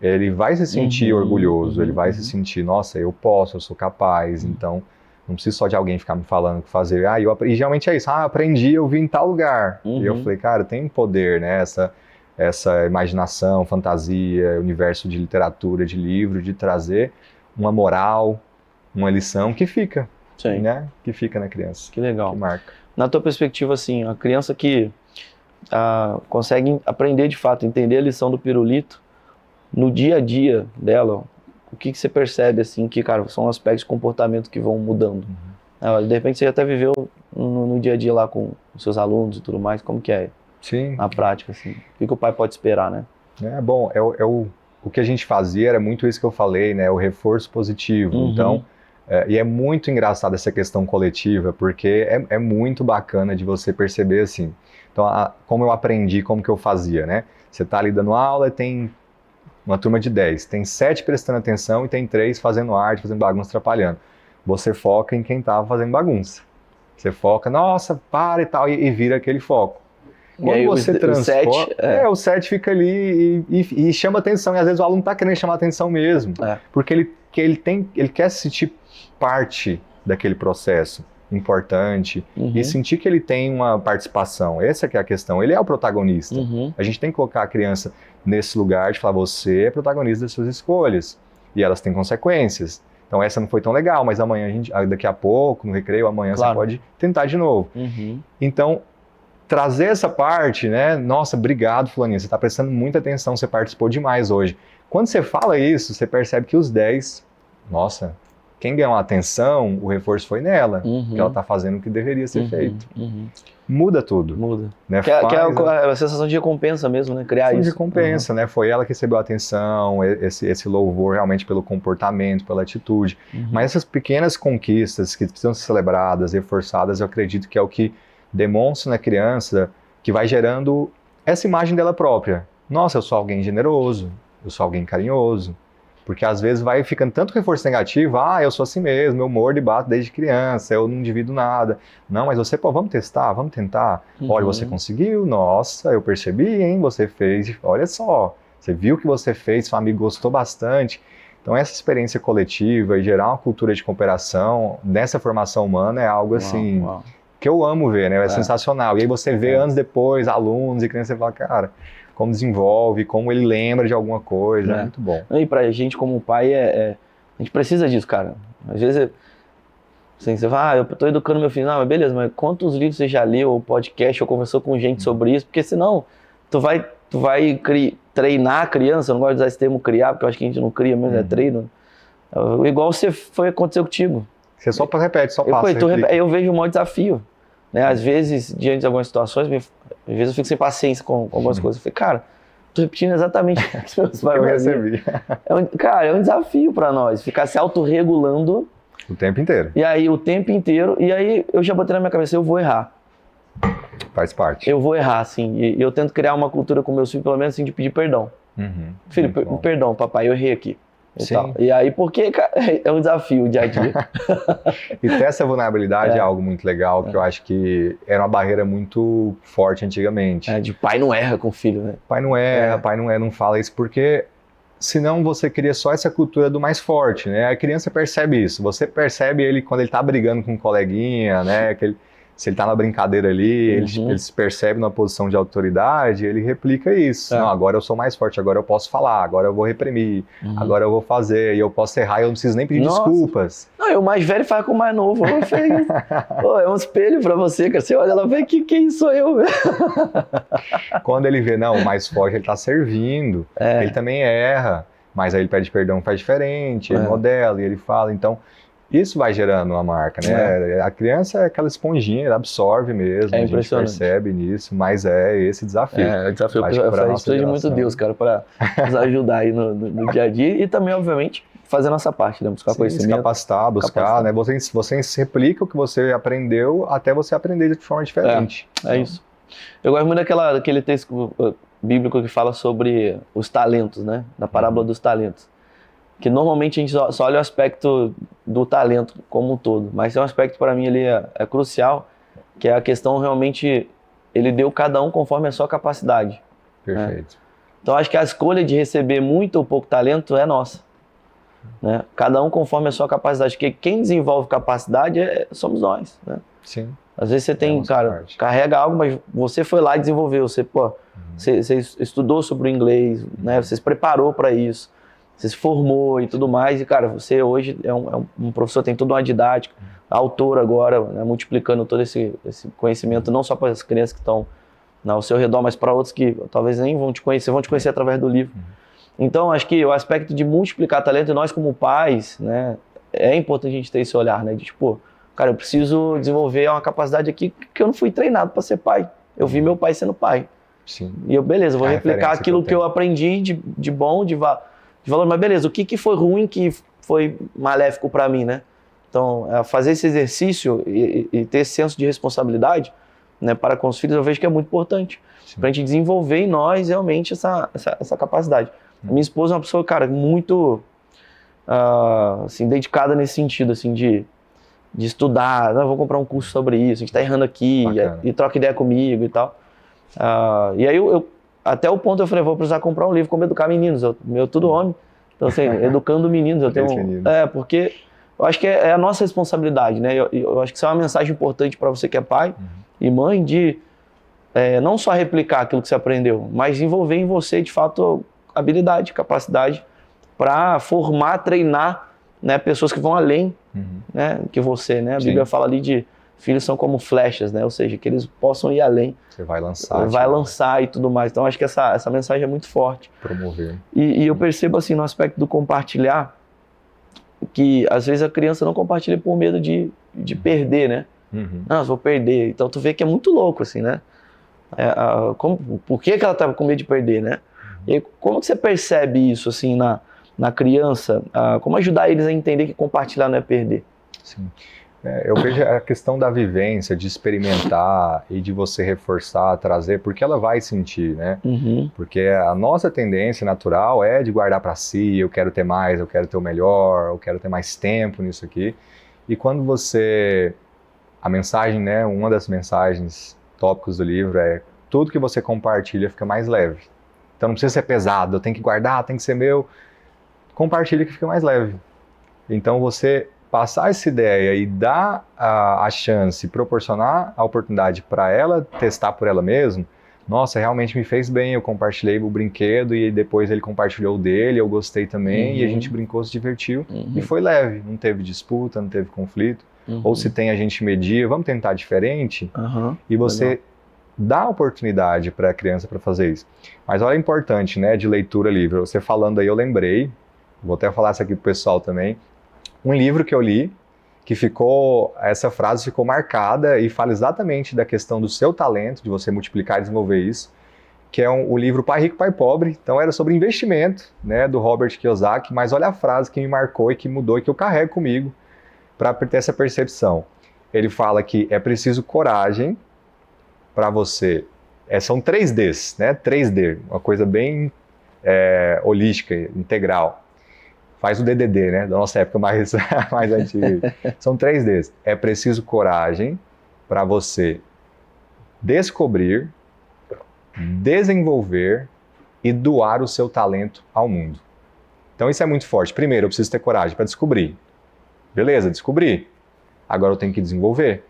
ele vai se sentir orgulhoso, ele vai se sentir, nossa, eu posso, eu sou capaz, então não preciso só de alguém ficar me falando o que fazer. E geralmente é isso, aprendi, eu vi em tal lugar. E eu falei, cara, tem poder, né, essa imaginação, fantasia, universo de literatura, de livro, de trazer uma moral, uma lição que fica, né, que fica na criança. Que legal. Que marca. Na tua perspectiva, assim, a criança que consegue aprender de fato, entender a lição do pirulito, no dia a dia dela, o que você percebe, assim, que, cara, são aspectos de comportamento que vão mudando? De repente você até viveu no dia a dia lá com os seus alunos e tudo mais, como que é? Sim. Na prática, assim, o que o pai pode esperar, né? Bom, o que a gente fazia era muito isso que eu falei, né, o reforço positivo, então, e é muito engraçado essa questão coletiva, porque é muito bacana de você perceber, assim, então, como eu aprendi, como que eu fazia, né, você tá ali dando aula e tem uma turma de 10, tem 7 prestando atenção e tem 3 fazendo arte, fazendo bagunça, atrapalhando. Você foca em quem tava fazendo bagunça. Você foca, nossa, para e tal, e vira aquele foco. Quando aí, você transporta, o 7 fica ali e chama atenção, e às vezes o aluno tá querendo chamar atenção mesmo, porque ele quer se sentir parte daquele processo importante e sentir que ele tem uma participação. Essa que é a questão, ele é o protagonista. A gente tem que colocar a criança nesse lugar de falar, você é protagonista das suas escolhas, e elas têm consequências. Então essa não foi tão legal, mas amanhã, daqui a pouco, no recreio, amanhã você pode tentar de novo. Então, trazer essa parte, né, nossa, obrigado fulaninha, você está prestando muita atenção, você participou demais hoje. Quando você fala isso, você percebe que os 10, nossa, quem ganhou a atenção, o reforço foi nela, que ela está fazendo o que deveria ser feito. Muda tudo. Muda. Né? Que é a sensação de recompensa mesmo, né? Criar isso. De recompensa, né? Foi ela que recebeu a atenção, esse louvor realmente pelo comportamento, pela atitude. Mas essas pequenas conquistas que precisam ser celebradas, reforçadas, eu acredito que é o que demonstra na criança, que vai gerando essa imagem dela própria. Nossa, eu sou alguém generoso, eu sou alguém carinhoso. Porque às vezes vai ficando tanto reforço negativo, eu sou assim mesmo, eu mordo e bato desde criança, eu não divido nada. Não, mas você, vamos testar, vamos tentar. Olha, você conseguiu, nossa, eu percebi, hein, você fez, olha só, você viu que você fez, seu amigo gostou bastante. Então essa experiência coletiva e gerar uma cultura de cooperação nessa formação humana é algo assim, que eu amo ver, né, é sensacional. E aí você vê anos depois, alunos e crianças, você fala, cara, como desenvolve, como ele lembra de alguma coisa, é muito bom. E pra gente como pai, a gente precisa disso, cara. Às vezes, assim, você fala, eu tô educando meu filho, não, mas beleza, mas quantos livros você já leu, ou podcast, ou conversou com gente sobre isso? Porque senão, tu vai treinar a criança, eu não gosto de usar esse termo criar, porque eu acho que a gente não cria mesmo, é treino. Igual aconteceu contigo. Você só repete, só passa. Eu vejo um maior desafio. Né? Às vezes, diante de algumas situações, às vezes eu fico sem paciência com algumas coisas. Eu falei, cara, tô repetindo exatamente o que os meus pais recebi. Cara, é um desafio pra nós, ficar se autorregulando. O tempo inteiro. E aí, o tempo inteiro. E aí, eu já botei na minha cabeça, eu vou errar. Faz parte. Eu vou errar, assim. E eu tento criar uma cultura com meus filhos, pelo menos assim, de pedir perdão. Filho, perdão, papai, eu errei aqui. E aí, porque é um desafio o dia a dia. E ter essa vulnerabilidade é algo muito legal, que eu acho que era uma barreira muito forte antigamente. De pai não erra com filho, né? Pai não erra, pai não fala isso, porque senão você cria só essa cultura do mais forte, né? A criança percebe isso, você percebe ele quando ele tá brigando com um coleguinha, né? Se ele tá na brincadeira ali, ele se percebe numa posição de autoridade, ele replica isso. Não, agora eu sou mais forte, agora eu posso falar, agora eu vou reprimir, agora eu vou fazer, e eu posso errar e eu não preciso nem pedir desculpas. Não, e o mais velho faz com o mais novo. É um espelho pra você, cara. Você olha lá e vê que isso sou eu. Quando ele vê, não, o mais forte, ele tá servindo, ele também erra, mas aí ele pede perdão, faz diferente, ele modela e ele fala, então... Isso vai gerando uma marca, né? A criança é aquela esponjinha, ela absorve mesmo, a gente percebe nisso, mas é esse desafio. O desafio a gente precisa de muito Deus, cara, para nos ajudar aí no dia a dia e também, obviamente, fazer a nossa parte, né? Buscar conhecimento. Se capacitar, buscar, né? Você replica o que você aprendeu até você aprender de forma diferente. É isso. Eu gosto muito daquele texto bíblico que fala sobre os talentos, né? Da parábola dos talentos. Que normalmente a gente só olha o aspecto do talento como um todo, mas tem um aspecto para mim ali é crucial, que é a questão realmente, ele deu cada um conforme a sua capacidade. Perfeito. Então acho que a escolha de receber muito ou pouco talento é nossa, né? Cada um conforme a sua capacidade, porque quem desenvolve capacidade somos nós, né? Sim. Às vezes você tem, cara, carrega algo, mas você foi lá e desenvolveu, você estudou sobre o inglês, né? Você se preparou para isso, você se formou e tudo mais, e cara, você hoje é um professor, tem toda uma didática, autor agora, né? Multiplicando todo esse conhecimento, não só para as crianças que estão ao seu redor, mas para outros que talvez nem vão te conhecer através do livro. Então, acho que o aspecto de multiplicar talento, nós como pais, né, é importante a gente ter esse olhar, né, de tipo, cara, eu preciso desenvolver uma capacidade aqui que eu não fui treinado para ser pai. Eu vi meu pai sendo pai. Sim. E eu, beleza, vou replicar aquilo que eu aprendi de bom, de valor, mas beleza, o que foi ruim que foi maléfico para mim, né? Então, fazer esse exercício e ter esse senso de responsabilidade, né, para com os filhos, eu vejo que é muito importante. Para a gente desenvolver em nós realmente essa capacidade. Minha esposa é uma pessoa, cara, muito assim, dedicada nesse sentido, assim, de estudar, vou comprar um curso sobre isso, a gente tá errando aqui, e troca ideia comigo e tal. E aí eu até o ponto eu falei, vou precisar comprar um livro como educar meninos, meu tudo homem, então assim, educando meninos, eu tenho porque eu acho que é a nossa responsabilidade, né? Eu acho que isso é uma mensagem importante para você que é pai e mãe, de não só replicar aquilo que você aprendeu, mas desenvolver em você, de fato, habilidade, capacidade para formar, treinar, né, pessoas que vão além, né, que você, né? A Bíblia fala ali de filhos são como flechas, né? Ou seja, que eles possam ir além. Você vai lançar. Vai lançar e tudo mais. Então, acho que essa mensagem é muito forte. Promover. E eu percebo, assim, no aspecto do compartilhar, que às vezes a criança não compartilha por medo de perder, né? Não, eu vou perder. Então, tu vê que é muito louco, assim, né? Por que ela tá com medo de perder, né? E aí, como que você percebe isso, assim, na criança? Como ajudar eles a entender que compartilhar não é perder? Sim. Eu vejo a questão da vivência, de experimentar e de você reforçar, trazer, porque ela vai sentir, né? Porque a nossa tendência natural é de guardar para si, eu quero ter mais, eu quero ter o melhor, eu quero ter mais tempo nisso aqui. E quando a mensagem, né, uma das mensagens tópicos do livro é tudo que você compartilha fica mais leve. Então não precisa ser pesado, eu tenho que guardar, tem que ser meu. Compartilha que fica mais leve. Então você passar essa ideia e dar a chance, proporcionar a oportunidade para ela testar por ela mesma, nossa, realmente me fez bem, eu compartilhei o brinquedo e depois ele compartilhou o dele, eu gostei também, e a gente brincou, se divertiu, e foi leve, não teve disputa, não teve conflito. Ou se tem, a gente media, vamos tentar diferente, e você dá a oportunidade para a criança para fazer isso. Mas olha, é importante, né, de leitura livre, você falando aí eu lembrei, vou até falar isso aqui pro pessoal também, um livro que eu li, que essa frase ficou marcada e fala exatamente da questão do seu talento, de você multiplicar e desenvolver isso, que é o livro Pai Rico, Pai Pobre. Então era sobre investimento, né, do Robert Kiyosaki, mas olha a frase que me marcou e que mudou e que eu carrego comigo para ter essa percepção. Ele fala que é preciso coragem para você, são 3Ds, né, 3D, uma coisa bem holística, integral. Faz o DDD, né, da nossa época mais antiga. São 3Ds. É preciso coragem para você descobrir, desenvolver e doar o seu talento ao mundo. Então isso é muito forte. Primeiro, eu preciso ter coragem para descobrir. Beleza, descobri. Agora eu tenho que desenvolver.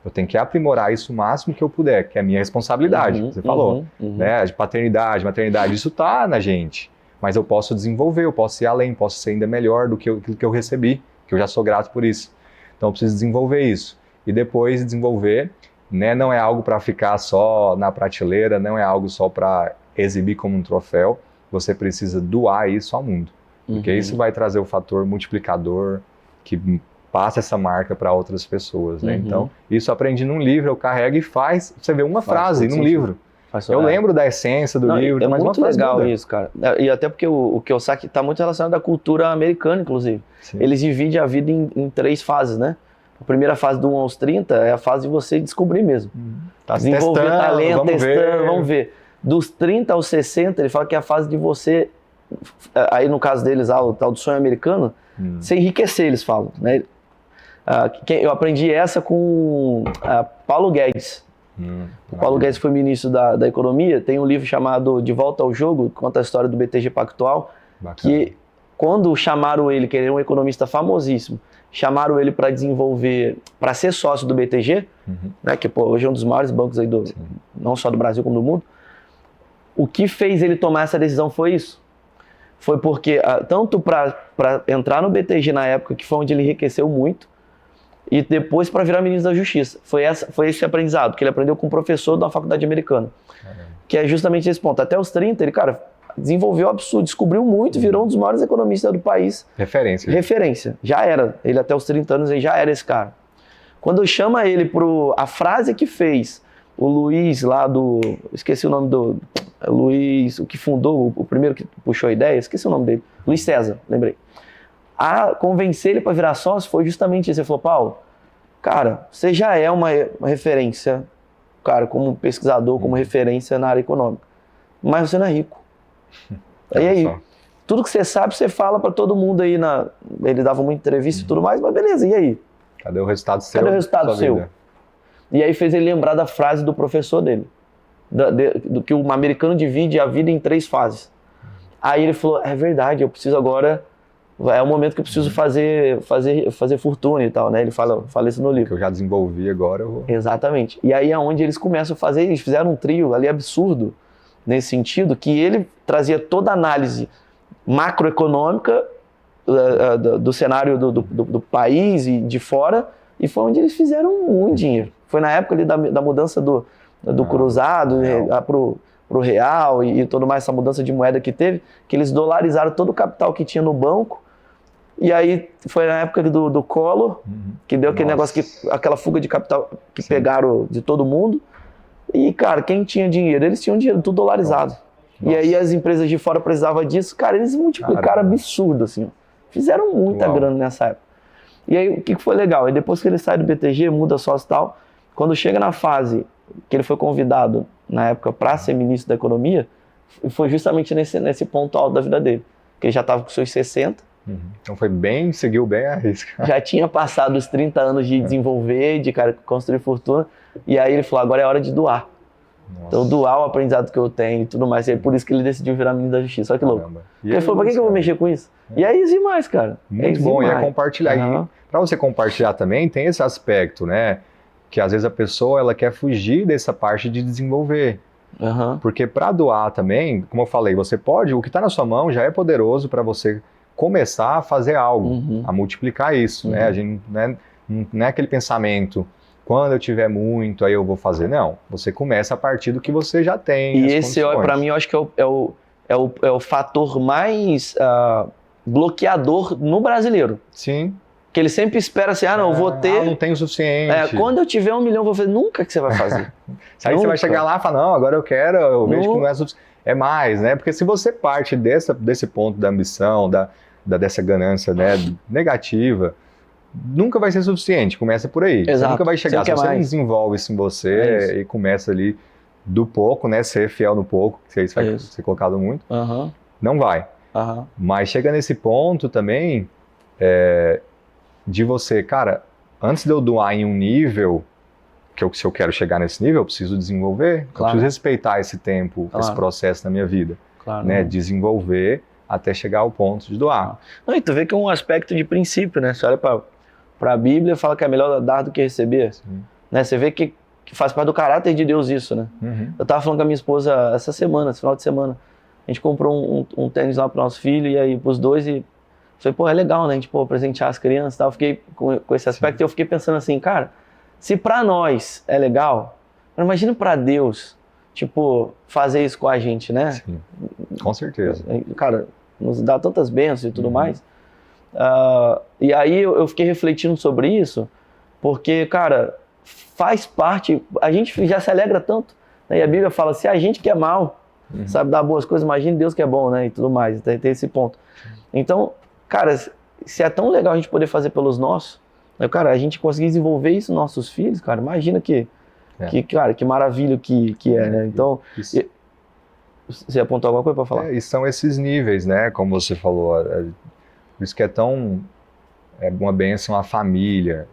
Eu tenho que aprimorar isso o máximo que eu puder, que é a minha responsabilidade, você falou. Né? De paternidade, maternidade, isso está na gente. Mas eu posso desenvolver, eu posso ir além, posso ser ainda melhor do que aquilo que eu recebi, que eu já sou grato por isso. Então eu preciso desenvolver isso. E depois desenvolver, né, não é algo para ficar só na prateleira, não é algo só para exibir como um troféu, você precisa doar isso ao mundo. Porque isso vai trazer o fator multiplicador que passa essa marca para outras pessoas. Né? Então, isso eu aprendi num livro, eu carrego e você vê uma frase num livro. Eu lembro da essência do livro. É muito legal isso, cara. E até porque o Kiyosaki está muito relacionado à cultura americana, inclusive. Sim. Eles dividem a vida em 3 fases, né? A primeira fase do 1 aos 30 é a fase de você descobrir mesmo. Tá desenvolver testando, talento, vamos ver. Dos 30 aos 60, ele fala que é a fase de você, aí no caso deles, o tal do sonho americano, se enriquecer, eles falam, né? Eu aprendi essa com Paulo Guedes. O Paulo Guedes foi ministro da Economia, tem um livro chamado De Volta ao Jogo, que conta a história do BTG Pactual, que quando chamaram ele, que ele é um economista famosíssimo, chamaram ele para desenvolver, para ser sócio do BTG, né, que hoje é um dos maiores bancos aí não só do Brasil como do mundo, o que fez ele tomar essa decisão foi isso. Foi porque, tanto para entrar no BTG na época, que foi onde ele enriqueceu muito, e depois para virar ministro da Justiça. Foi esse aprendizado, que ele aprendeu com um professor da faculdade americana. Que é justamente esse ponto. Até os 30, ele, cara, desenvolveu absurdo, descobriu muito, virou um dos maiores economistas do país. Referência. Já era. Ele até os 30 anos ele já era esse cara. Quando chama ele a frase que fez o Luiz lá esqueci o nome do... Luiz, o que fundou, o primeiro que puxou a ideia, esqueci o nome dele. Luiz César, lembrei. A convencer ele para virar sócio foi justamente isso. Ele falou, Paulo, cara, você já é uma referência, cara, como pesquisador, como referência na área econômica, mas você não é rico. E aí, tudo que você sabe, você fala para todo mundo aí, ele dava muita entrevista e tudo mais, mas beleza, e aí? Cadê o resultado seu? Cadê o resultado seu? E aí fez ele lembrar da frase do professor dele, do que o americano divide a vida em 3 fases. Aí ele falou, é verdade, eu preciso agora... É o momento que eu preciso fazer fortuna e tal, né? Ele fala isso no livro. Que eu já desenvolvi agora, eu vou... Exatamente. E aí é onde eles começam a fazer, eles fizeram um trio ali absurdo, nesse sentido, que ele trazia toda a análise macroeconômica do cenário do país e de fora, e foi onde eles fizeram muito dinheiro. Foi na época ali da mudança do cruzado pro real e tudo mais, essa mudança de moeda que teve, que eles dolarizaram todo o capital que tinha no banco. E aí foi na época do Collor, que deu aquele negócio, aquela fuga de capital que pegaram de todo mundo. E, cara, quem tinha dinheiro? Eles tinham dinheiro, tudo dolarizado. E aí as empresas de fora precisavam disso. Cara, eles multiplicaram absurdo, assim. Fizeram muita grana nessa época. E aí, o que foi legal? E depois que ele sai do BTG, muda sócio e tal, quando chega na fase que ele foi convidado, na época, para ser ministro da Economia, foi justamente nesse ponto alto da vida dele. Que ele já estava com seus 60. Então seguiu bem a risca. Já tinha passado os 30 anos de desenvolver, de construir fortuna, e aí ele falou, agora é hora de doar. Então doar o aprendizado que eu tenho e tudo mais, e é por isso que ele decidiu virar ministro da Justiça. Olha que louco. Ele falou, pra que eu vou mexer com isso? E é isso demais, cara. Muito bom, e é compartilhar. E pra você compartilhar também, tem esse aspecto, né? Que às vezes a pessoa ela quer fugir dessa parte de desenvolver. Porque para doar também, como eu falei, você pode, o que está na sua mão já é poderoso para você começar a fazer algo, a multiplicar isso, né? A gente não é aquele pensamento, quando eu tiver muito, aí eu vou fazer. Não, você começa a partir do que você já tem. E esse, para mim, eu acho que é o fator mais bloqueador no brasileiro. Sim. Que ele sempre espera assim, não, eu vou ter... não tenho o suficiente. Quando eu tiver 1 milhão, eu vou fazer. Nunca que você vai fazer. Aí você vai chegar lá e falar, não, agora eu quero, eu vejo que não é suficiente. É mais, né? Porque se você parte desse ponto da ambição, dessa ganância, né, negativa, nunca vai ser suficiente. Começa por aí. Exato. Você nunca vai chegar. Se você não desenvolve isso em você e começa ali do pouco, né? Ser fiel no pouco, que isso vai ser colocado muito, não vai. Mas chega nesse ponto também... de você, cara, antes de eu doar em um nível, se eu quero chegar nesse nível, eu preciso desenvolver, eu preciso respeitar esse tempo, esse processo na minha vida, né? Desenvolver até chegar ao ponto de doar. Não, e tu vê que é um aspecto de princípio, né? Você olha para a Bíblia e fala que é melhor dar do que receber. Né? Você vê que faz parte do caráter de Deus isso, né? Eu tava falando com a minha esposa esse final de semana, a gente comprou um tênis lá pro nosso filho, e aí pros dois, e falei, pô, é legal, né? A gente presentear as crianças e tal. Eu fiquei com esse aspecto e eu fiquei pensando assim, cara, se pra nós é legal, imagina pra Deus, fazer isso com a gente, né? Sim, com certeza. Cara, nos dá tantas bênçãos e tudo mais. E aí eu fiquei refletindo sobre isso, porque, cara, faz parte, a gente já se alegra tanto, né? E a Bíblia fala, se a gente que é mal, sabe dar boas coisas, imagine Deus que é bom, né? E tudo mais, tem esse ponto. Então, cara, se é tão legal a gente poder fazer pelos nossos, né, cara, a gente conseguir desenvolver isso nos nossos filhos, cara, imagina cara, que maravilha que é, né? Então, você apontou alguma coisa para falar? E são esses níveis, né? Como você falou, por isso que é tão é uma bênção a família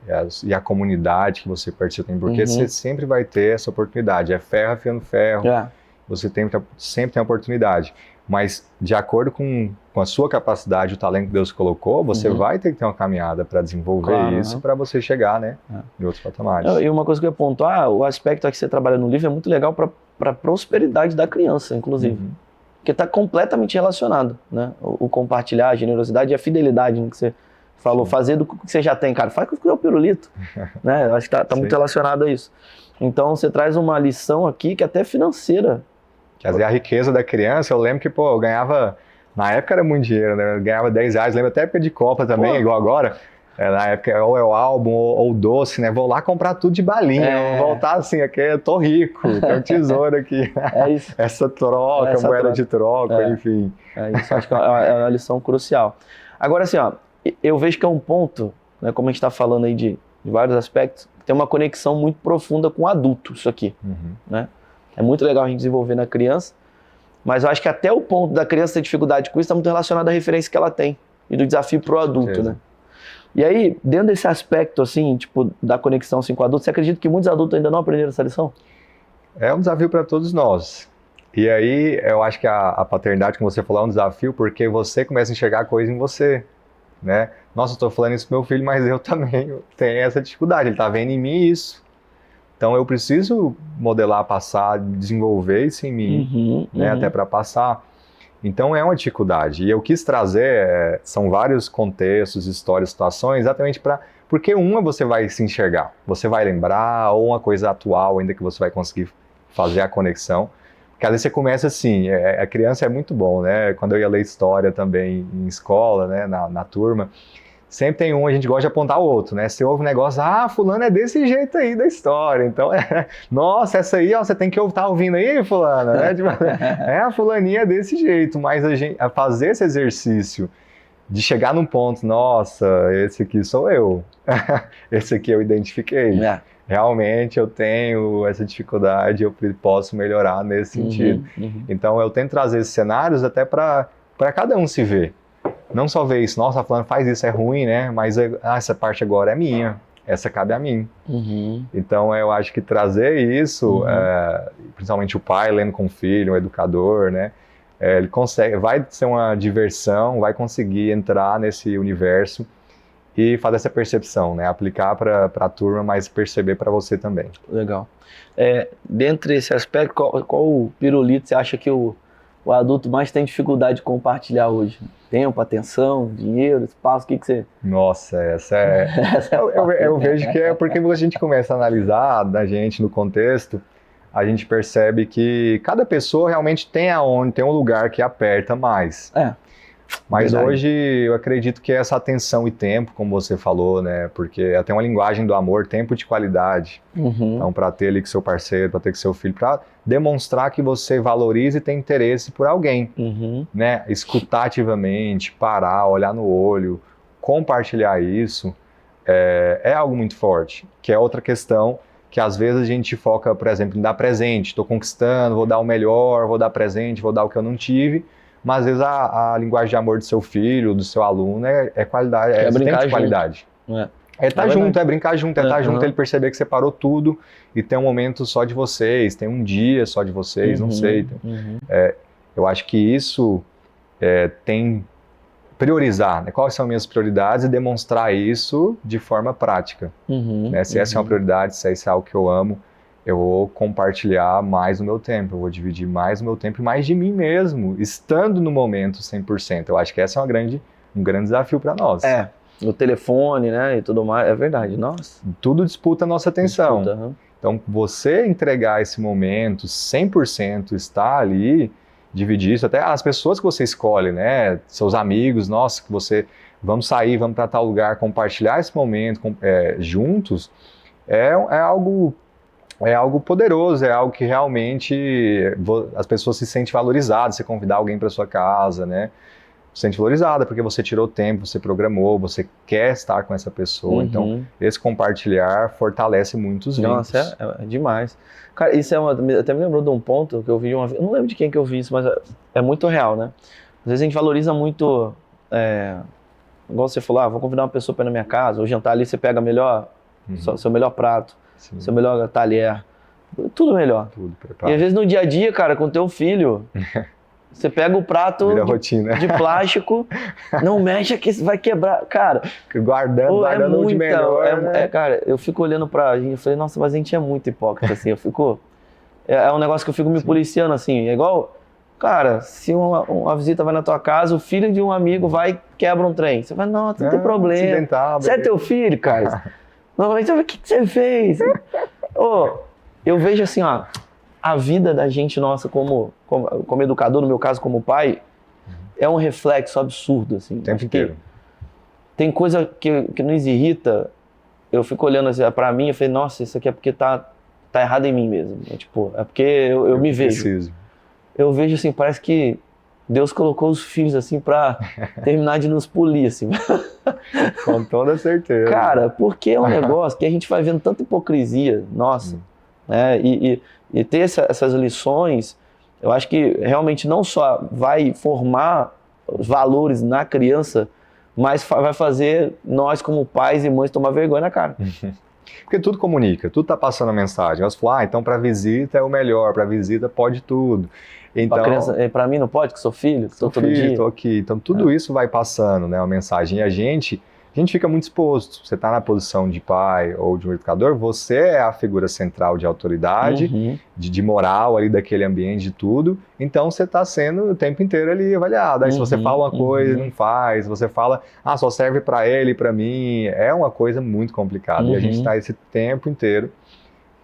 e a comunidade que você participa, porque você sempre vai ter essa oportunidade. É ferro afiando ferro, você sempre tem a oportunidade. Mas de acordo com a sua capacidade, o talento que Deus colocou, você vai ter que ter uma caminhada para desenvolver isso, para você chegar, né, em outros patamares. E uma coisa que eu ia pontuar, o aspecto que você trabalha no livro é muito legal para a prosperidade da criança, inclusive. Porque está completamente relacionado, né? O compartilhar, a generosidade e a fidelidade, né, que você falou, fazer do que você já tem, cara. Faz com o pirulito, né? Eu acho que tá muito relacionado a isso. Então você traz uma lição aqui que é até financeira. Quer dizer, a riqueza da criança, eu lembro que, eu ganhava, na época era muito dinheiro, né? Eu ganhava 10 reais, lembro até época de Copa também, igual agora. Na época, ou é o álbum, ou doce, né? Vou lá comprar tudo de balinha, vou voltar assim, aqui eu tô rico, tem um tesouro aqui. É isso. Essa troca, moeda de troca, enfim. É isso, acho que é uma lição crucial. Agora, assim, ó, eu vejo que é um ponto, né, como a gente está falando aí de vários aspectos, tem uma conexão muito profunda com o adulto, isso aqui, né? É muito legal a gente desenvolver na criança, mas eu acho que até o ponto da criança ter dificuldade com isso está muito relacionado à referência que ela tem e do desafio para o adulto, né? E aí, dentro desse aspecto, assim, tipo, da conexão assim, com o adulto, você acredita que muitos adultos ainda não aprenderam essa lição? É um desafio para todos nós. E aí, eu acho que a paternidade, como você falou, é um desafio porque você começa a enxergar coisas em você, né? Nossa, eu estou falando isso pro meu filho, mas eu também tenho essa dificuldade, ele está vendo em mim isso. Então, eu preciso modelar, passar, desenvolver isso em mim, né? Até para passar. Então, é uma dificuldade. E eu quis trazer, são vários contextos, histórias, situações, exatamente porque uma você vai se enxergar, você vai lembrar, ou uma coisa atual ainda que você vai conseguir fazer a conexão. Porque às vezes você começa assim, a criança é muito bom, né? Quando eu ia ler história também em escola, né? Na turma, sempre tem a gente gosta de apontar o outro, né? Você ouve um negócio, fulano é desse jeito aí da história, então, nossa, essa aí, ó, você tem que estar ouvindo aí, fulana, né? Tipo, a fulaninha é desse jeito, mas a fazer esse exercício de chegar num ponto, nossa, esse aqui sou eu, esse aqui eu identifiquei. Realmente eu tenho essa dificuldade, eu posso melhorar nesse sentido. Então eu tento trazer esses cenários até para cada um se ver. Não só ver isso, nossa, fulano faz isso, é ruim, né? Mas essa parte agora é minha, essa cabe a mim. Então eu acho que trazer isso, principalmente o pai lendo com o filho, o educador, né? Ele consegue, vai ser uma diversão, vai conseguir entrar nesse universo e fazer essa percepção, né? Aplicar para a turma, mas perceber para você também. Legal. Dentro desse aspecto, qual o pirulito você acha que o adulto mais tem dificuldade de compartilhar hoje? Tempo, atenção, dinheiro, espaço, o que você... Nossa, eu vejo que é porque a gente começa a analisar da gente no contexto, a gente percebe que cada pessoa realmente tem um lugar que aperta mais. Mas verdade. Hoje eu acredito que essa atenção e tempo, como você falou, né? Porque até uma linguagem do amor, tempo de qualidade. Então, para ter ali com seu parceiro, para ter com seu filho, para demonstrar que você valoriza e tem interesse por alguém, né? Escutar ativamente, parar, olhar no olho, compartilhar isso, é algo muito forte. Que é outra questão que às vezes a gente foca, por exemplo, em dar presente. Estou conquistando, vou dar o melhor, vou dar presente, vou dar o que eu não tive. Mas às vezes a linguagem de amor do seu filho, do seu aluno, é qualidade, é tempo de qualidade. Estar junto, é brincar junto, estar junto, ele perceber que você parou tudo e tem um momento só de vocês, tem um dia só de vocês, não sei. Eu acho que isso tem priorizar, né? Quais são minhas prioridades e demonstrar isso de forma prática. Né? Se essa é uma prioridade, se esse é algo que eu amo, eu vou compartilhar mais o meu tempo, eu vou dividir mais o meu tempo e mais de mim mesmo, estando no momento 100%. Eu acho que esse é um grande desafio para nós. O telefone, né, e tudo mais, é verdade, nossa. Tudo disputa a nossa atenção. Então, você entregar esse momento 100%, estar ali, dividir isso, até as pessoas que você escolhe, né, seus amigos, nossa, que você, vamos sair, vamos para tal lugar, compartilhar esse momento juntos, é algo poderoso, é algo que realmente as pessoas se sentem valorizadas, você convidar alguém para sua casa, né? Se sente valorizada porque você tirou tempo, você programou, você quer estar com essa pessoa. Então, esse compartilhar fortalece muito os vínculos. Nossa, é demais. Cara, isso até me lembrou de um ponto que eu vi uma vez, eu não lembro de quem que eu vi isso, mas é muito real, né? Às vezes a gente valoriza muito igual você falou, vou convidar uma pessoa para ir na minha casa, ou jantar ali, você pega melhor, seu melhor prato, seu melhor talher, tudo melhor. Tudo preparado. E às vezes no dia a dia, cara, com teu filho, você pega o prato de plástico, não mexe que vai quebrar, cara. Guardando de melhor, né? Cara, eu fico olhando pra gente, eu falei, nossa, mas a gente é muito hipócrita, assim, é um negócio que eu fico me policiando, assim, é igual, cara, se uma visita vai na tua casa, o filho de um amigo vai e quebra um trem, você fala, não tem problema, você é teu filho, cara, não, mas o que você fez? Eu vejo assim, a vida da gente, nossa, como educador, no meu caso, como pai, é um reflexo absurdo, assim. O tempo inteiro. Tem coisa que nos irrita, eu fico olhando assim, pra mim, eu falei, nossa, isso aqui é porque tá errado em mim mesmo. É porque eu me vejo. Preciso. Eu vejo assim, parece que Deus colocou os filhos assim pra terminar de nos polir, assim. Com toda certeza. Cara, porque é um negócio que a gente vai vendo tanta hipocrisia, nossa, né? E ter essas lições, eu acho que realmente não só vai formar os valores na criança, mas vai fazer nós como pais e mães tomar vergonha na cara. Porque tudo comunica, tudo tá passando a mensagem. Elas falam, então para visita é o melhor, para visita pode tudo. Então, para mim não pode, que sou filho, tô todo dia. Tô aqui. Então tudo isso vai passando, né, a mensagem. E a gente fica muito exposto. Você está na posição de pai ou de um educador, você é a figura central de autoridade, de moral ali daquele ambiente, de tudo. Então você está sendo o tempo inteiro ali avaliado. Aí se você fala uma coisa, não faz. Se você fala, só serve para ele e para mim, é uma coisa muito complicada. E a gente está esse tempo inteiro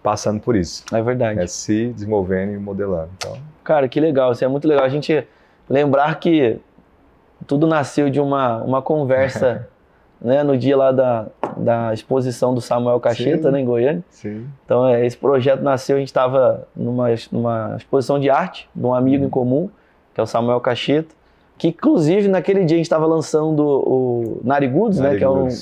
passando por isso. É verdade. Se desenvolvendo e modelando. Então... Cara, que legal. Isso é muito legal a gente lembrar que tudo nasceu de uma conversa... Né, no dia lá da exposição do Samuel Cacheta, né, em Goiânia. Sim. Então, esse projeto nasceu, a gente estava numa exposição de arte de um amigo em comum, que é o Samuel Cacheta, que inclusive naquele dia a gente estava lançando o Narigudos, né,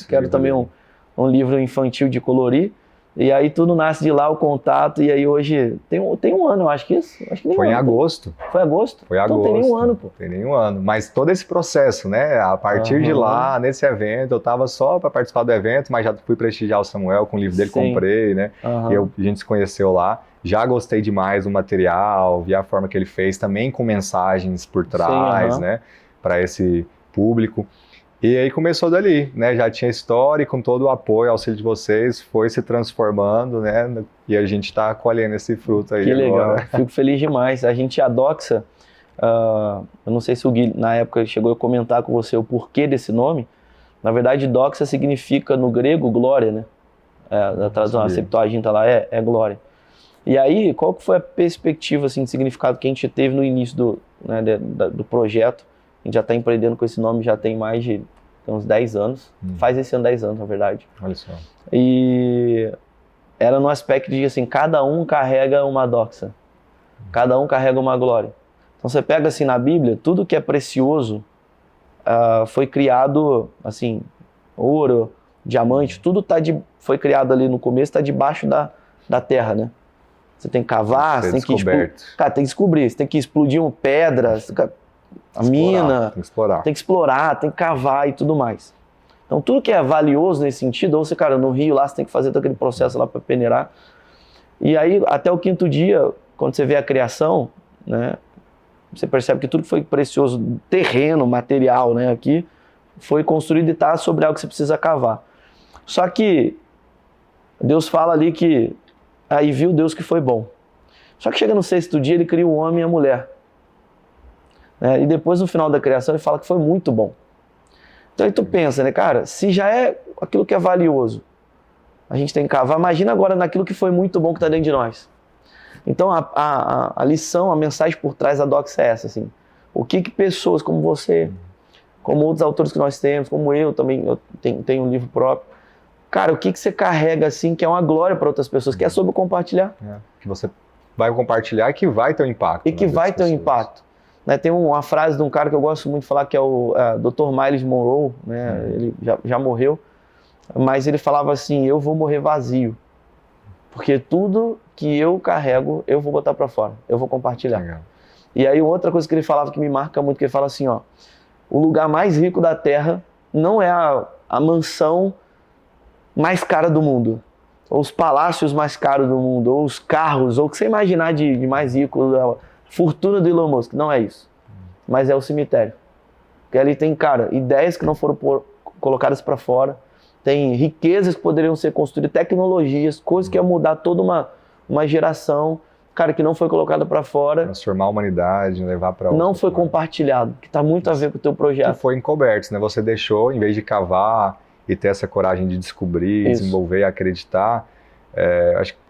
que era também um livro infantil de colorir. E aí tudo nasce de lá, o contato, e aí hoje tem um ano, eu acho que isso. Acho que nem Foi em agosto. Foi agosto? Foi agosto. Então tem nem um ano, pô. Tem nem um ano. Mas todo esse processo, né? A partir de lá, nesse evento, eu tava só para participar do evento, mas já fui prestigiar o Samuel com o livro dele, comprei, né? E a gente se conheceu lá. Já gostei demais do material, vi a forma que ele fez, também com mensagens por trás, né? Para esse público. E aí começou dali, né? Já tinha história e com todo o apoio, auxílio de vocês, foi se transformando, né? E a gente está colhendo esse fruto aí. Que agora. Legal, fico feliz demais. A gente, a Doxa, eu não sei se o Gui, na época, chegou a comentar com você o porquê desse nome. Na verdade, Doxa significa, no grego, glória, né? A tradução, a Septuaginta lá é glória. E aí, qual que foi a perspectiva, assim, de significado que a gente teve no início do projeto? A gente já está empreendendo com esse nome, já tem mais de uns 10 anos. Faz esse ano 10 anos, na verdade. Olha só. E era no aspecto de, assim, cada um carrega uma doxa. Cada um carrega uma glória. Então você pega, assim, na Bíblia, tudo que é precioso foi criado, assim, ouro, diamante, tudo foi criado ali no começo, está debaixo da terra, né? Você tem que cavar, você tem que tem que descobrir, você tem que explodir pedras, mina, tem que explorar, tem que cavar e tudo mais. Então tudo que é valioso nesse sentido, ou você, cara, no rio lá, você tem que fazer todo aquele processo lá para peneirar. E aí, até o 5º dia, quando você vê a criação, né, você percebe que tudo que foi precioso, terreno, material, né, aqui, foi construído e está sobre algo que você precisa cavar. Só que Deus fala ali que aí viu Deus que foi bom. Só que chega no 6º dia, ele cria o homem e a mulher. E depois, no final da criação, ele fala que foi muito bom. Então aí tu pensa, né, cara, se já é aquilo que é valioso, a gente tem que cavar, imagina agora naquilo que foi muito bom que está dentro de nós. Então a lição, a mensagem por trás da Doxa é essa, assim, o que pessoas como você, como outros autores que nós temos, como eu também, eu tenho um livro próprio, cara, o que você carrega, assim, que é uma glória para outras pessoas, que é sobre compartilhar. Que você vai compartilhar e que vai ter um impacto. E que vai ter um impacto. Né, tem uma frase de um cara que eu gosto muito de falar, que é o Dr. Myles Monroe, né, ele já morreu, mas ele falava assim, eu vou morrer vazio, porque tudo que eu carrego, eu vou botar para fora, eu vou compartilhar. Legal. E aí outra coisa que ele falava que me marca muito, que ele fala assim, o lugar mais rico da Terra não é a mansão mais cara do mundo, ou os palácios mais caros do mundo, ou os carros, ou o que você imaginar de mais rico, a fortuna do Elon Musk. Não é isso. Mas é o cemitério. Porque ali tem, cara, ideias que não foram colocadas para fora, tem riquezas que poderiam ser construídas, tecnologias, coisas que iam mudar toda uma geração, cara, que não foi colocada para fora. Transformar a humanidade, levar para outra. Não foi compartilhado, que está muito a ver com o teu projeto. Que foi encoberto, né? Você deixou, em vez de cavar e ter essa coragem de descobrir, desenvolver e acreditar, acho que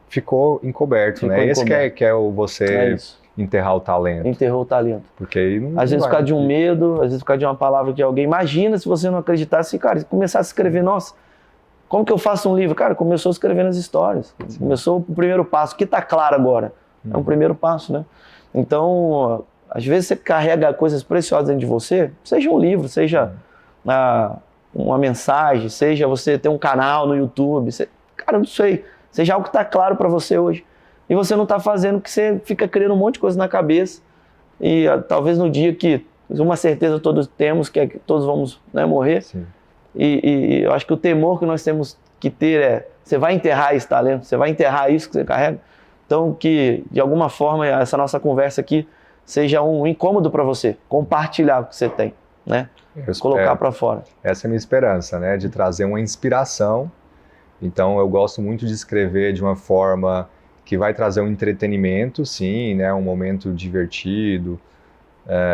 ficou encoberto, né? Esse que é o você enterrar o talento. Enterrou o talento. Porque aí não às vezes por causa de um medo, às vezes por causa de uma palavra de alguém. Imagina se você não acreditasse, cara, começasse a escrever, nossa, como que eu faço um livro? Cara, começou escrevendo as histórias. Sim. Começou o primeiro passo. O que está claro agora? É um primeiro passo, né? Então, às vezes você carrega coisas preciosas dentro de você, seja um livro, seja uma mensagem, seja você ter um canal no YouTube, cara, não sei, seja algo que está claro para você hoje. E você não está fazendo porque você fica criando um monte de coisa na cabeça. E talvez no dia que, uma certeza todos temos, que é que todos vamos, né, morrer. Sim. E eu acho que o temor que nós temos que ter você vai enterrar esse talento, você vai enterrar isso que você carrega. Então, que de alguma forma essa nossa conversa aqui seja um incômodo para você, compartilhar o que você tem, né? Colocar para fora. Essa é a minha esperança, né? De trazer uma inspiração. Então, eu gosto muito de escrever de uma forma que vai trazer um entretenimento, sim, né? Um momento divertido,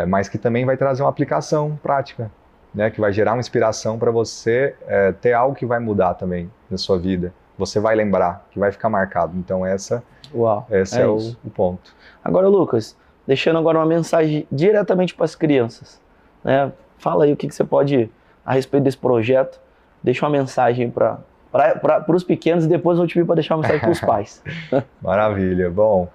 mas que também vai trazer uma aplicação prática, né? Que vai gerar uma inspiração para você ter algo que vai mudar também na sua vida. Você vai lembrar, que vai ficar marcado. Então, esse é o ponto. Agora, Lucas, deixando agora uma mensagem diretamente para as crianças, né? Fala aí o que você pode, a respeito desse projeto, deixa uma mensagem para os pequenos e depois eu vou te pedir para deixar uma mensagem para os pais. Maravilha. Bom,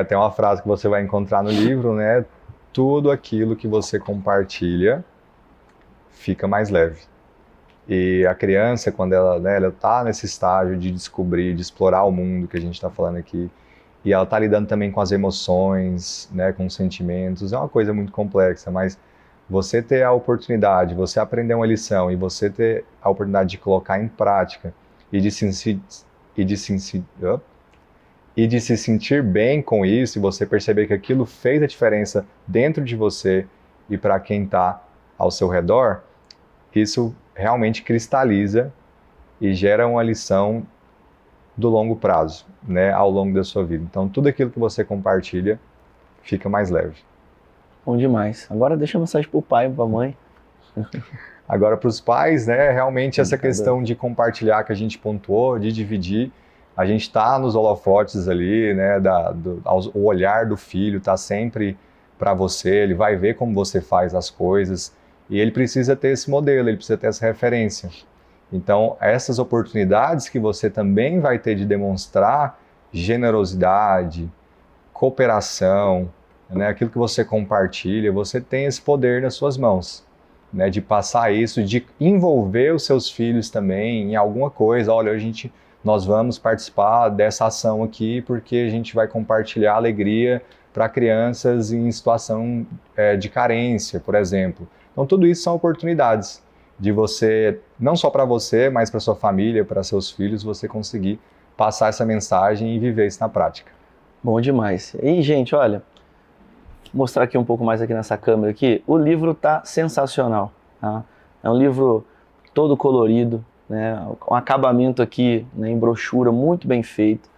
tem uma frase que você vai encontrar no livro, né? Tudo aquilo que você compartilha fica mais leve. E a criança, quando ela está nesse estágio de descobrir, de explorar o mundo que a gente está falando aqui, e ela está lidando também com as emoções, né, com os sentimentos, é uma coisa muito complexa, mas você ter a oportunidade, você aprender uma lição e você ter a oportunidade de colocar em prática e de se sentir bem com isso, e você perceber que aquilo fez a diferença dentro de você e para quem está ao seu redor, isso realmente cristaliza e gera uma lição do longo prazo, né, ao longo da sua vida. Então, tudo aquilo que você compartilha fica mais leve. Bom demais. Agora deixa a mensagem para o pai, para a mãe. Agora, para os pais, né, realmente essa questão de compartilhar que a gente pontuou, de dividir, a gente está nos holofotes ali, né, o olhar do filho está sempre para você, ele vai ver como você faz as coisas, e ele precisa ter esse modelo, ele precisa ter essa referência. Então, essas oportunidades que você também vai ter de demonstrar generosidade, cooperação, né, aquilo que você compartilha, você tem esse poder nas suas mãos, né, de passar isso, de envolver os seus filhos também em alguma coisa. Olha, nós vamos participar dessa ação aqui porque a gente vai compartilhar alegria para crianças em situação de carência, por exemplo. Então, tudo isso são oportunidades de você, não só para você, mas para sua família, para seus filhos, você conseguir passar essa mensagem e viver isso na prática. Bom demais. E, gente, olha, vou mostrar aqui um pouco mais aqui nessa câmera aqui. O livro está sensacional, tá? É um livro todo colorido, né? Um acabamento aqui, né, em brochura, muito bem feito.